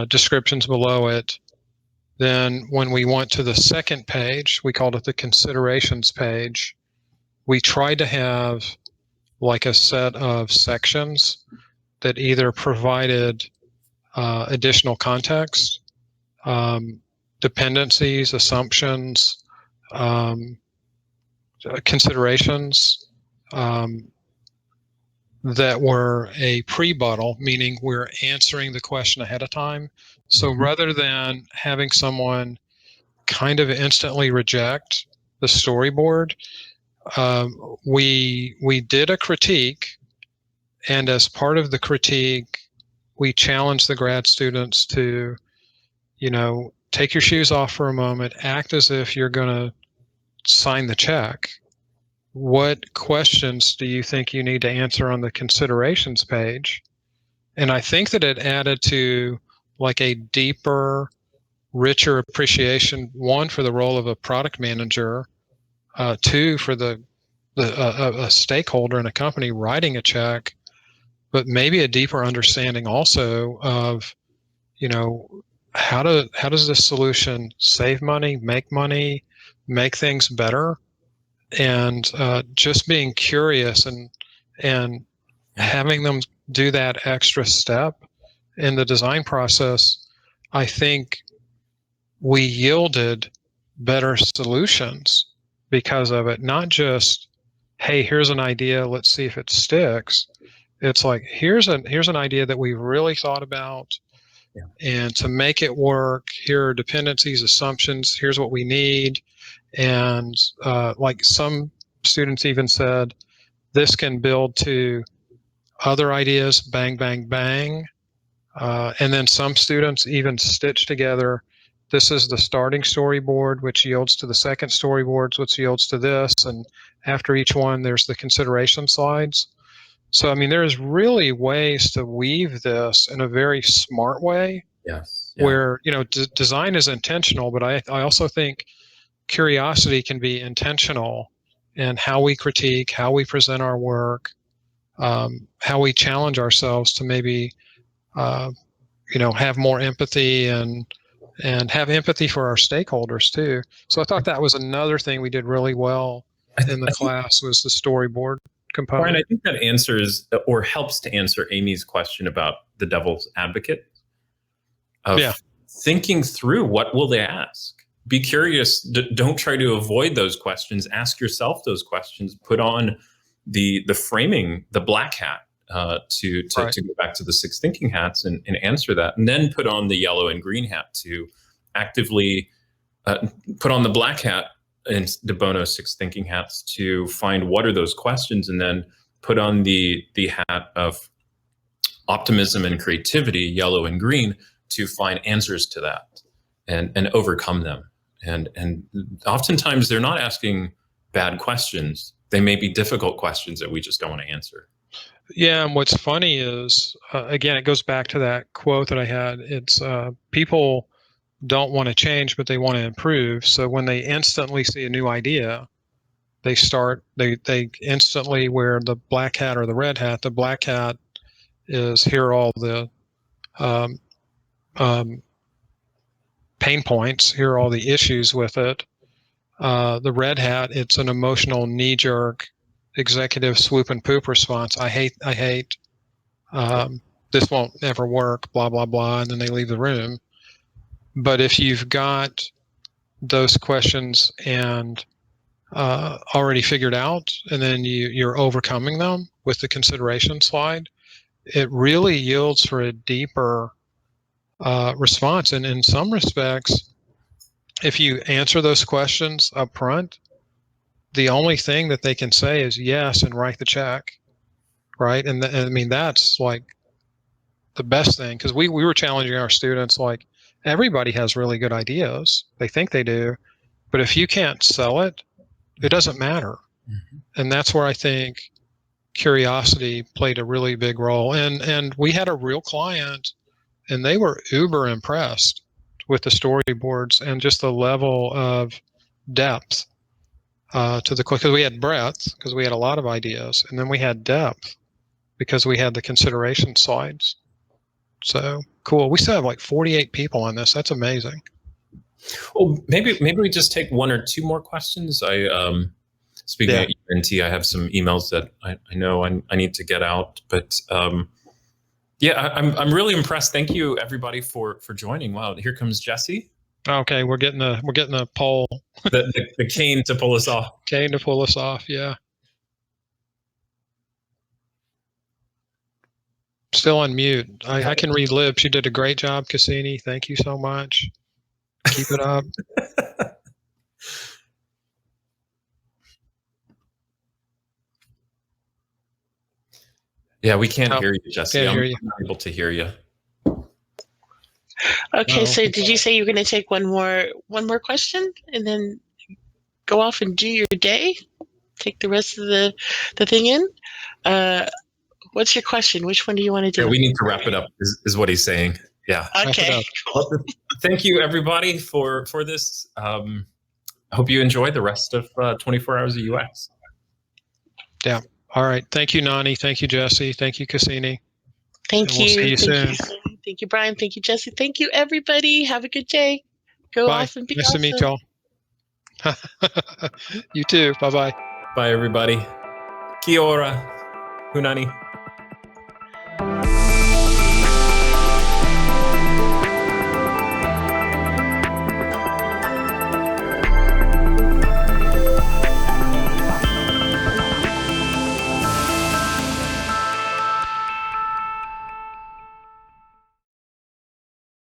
descriptions below it. Then when we went to the second page, we called it the considerations page. We tried to have like a set of sections that either provided additional context, dependencies, assumptions, considerations that were a pre-buttal, meaning we're answering the question ahead of time. So rather than having someone kind of instantly reject the storyboard, we did a critique, and as part of the critique, we challenged the grad students to, take your shoes off for a moment, act as if you're going to sign the check. What questions do you think you need to answer on the considerations page? And I think that it added to like a deeper, richer appreciation, one, for the role of a product manager, two, for a stakeholder in a company writing a check, but maybe a deeper understanding also of, how does this solution save money, make things better, and just being curious and having them do that extra step in the design process. I think we yielded better solutions because of it. Not just, hey, here's an idea, let's see if it sticks. It's like, here's an idea that we really thought about. Yeah. And to make it work, here are dependencies, assumptions, here's what we need. And like some students even said, this can build to other ideas, bang, bang, bang. And then some students even stitch together, this is the starting storyboard, which yields to the second storyboards, which yields to this. And after each one, there's the consideration slides. So, I mean, there's really ways to weave this in a very smart way. Yes. Yeah. Where, design is intentional, but I also think curiosity can be intentional in how we critique, how we present our work, how we challenge ourselves to maybe, have more empathy and have empathy for our stakeholders too. So I thought that was another thing we did really well in the class was the storyboard component. Brian, I think that answers or helps to answer Amy's question about the devil's advocate of thinking through what will they ask. Be curious. Don't try to avoid those questions. Ask yourself those questions. Put on the framing, the black hat, to go back to the 6 thinking hats and answer that, and then put on the yellow and green hat to actively put on the black hat and de Bono 6 thinking hats to find what are those questions, and then put on the hat of optimism and creativity, yellow and green, to find answers to that and overcome them. And oftentimes they're not asking bad questions. They may be difficult questions that we just don't want to answer. Yeah, and what's funny is, again, it goes back to that quote that I had. It's people don't want to change, but they want to improve. So when they instantly see a new idea, they instantly wear the black hat or the red hat. The black hat is here are all the pain points, here are all the issues with it. The red hat, it's an emotional knee-jerk executive swoop and poop response. I hate This won't ever work, blah, blah, blah, and then they leave the room. But if you've got those questions and already figured out, and then you're overcoming them with the consideration slide, it really yields for a deeper response. And in some respects, if you answer those questions up front, the only thing that they can say is yes and write the check, right? And I mean, that's like the best thing, because we were challenging our students, like, everybody has really good ideas. They think they do. But if you can't sell it, it doesn't matter. Mm-hmm. And that's where I think curiosity played a really big role. And we had a real client, and they were uber impressed with the storyboards and just the level of depth to the, because we had breadth, because we had a lot of ideas, and then we had depth because we had the consideration slides. So cool. We still have like 48 people on this. That's amazing. Well, maybe we just take one or two more questions. Speaking of UNT, I have some emails that I know I need to get out, but I'm really impressed. Thank you everybody for joining. Wow, here comes Jesse. Okay, we're getting a pole. the cane to pull us off. Cane to pull us off. Yeah. Still on mute. I can relive. She did a great job, Cassini. Thank you so much. Keep it up. Yeah, we can't hear you, Jesse. I'm not able to hear you. Okay, so did you say you were going to take one more question and then go off and do your day? Take the rest of the thing in? What's your question? Which one do you want to do? Yeah, we need to wrap it up, is what he's saying. Yeah. Okay. Well, thank you, everybody, for this. I hope you enjoy the rest of 24 Hours of UX. Yeah. All right. Thank you, Nani. Thank you, Jesse. Thank you, Cassini. Thank you. We'll see you soon. Thank you, Brian. Thank you, Jesse. Thank you, everybody. Have a good day. Go Bye. off and be nice awesome. to meet y'all. You too. Bye-bye. Bye, everybody. Kia ora. Haunani.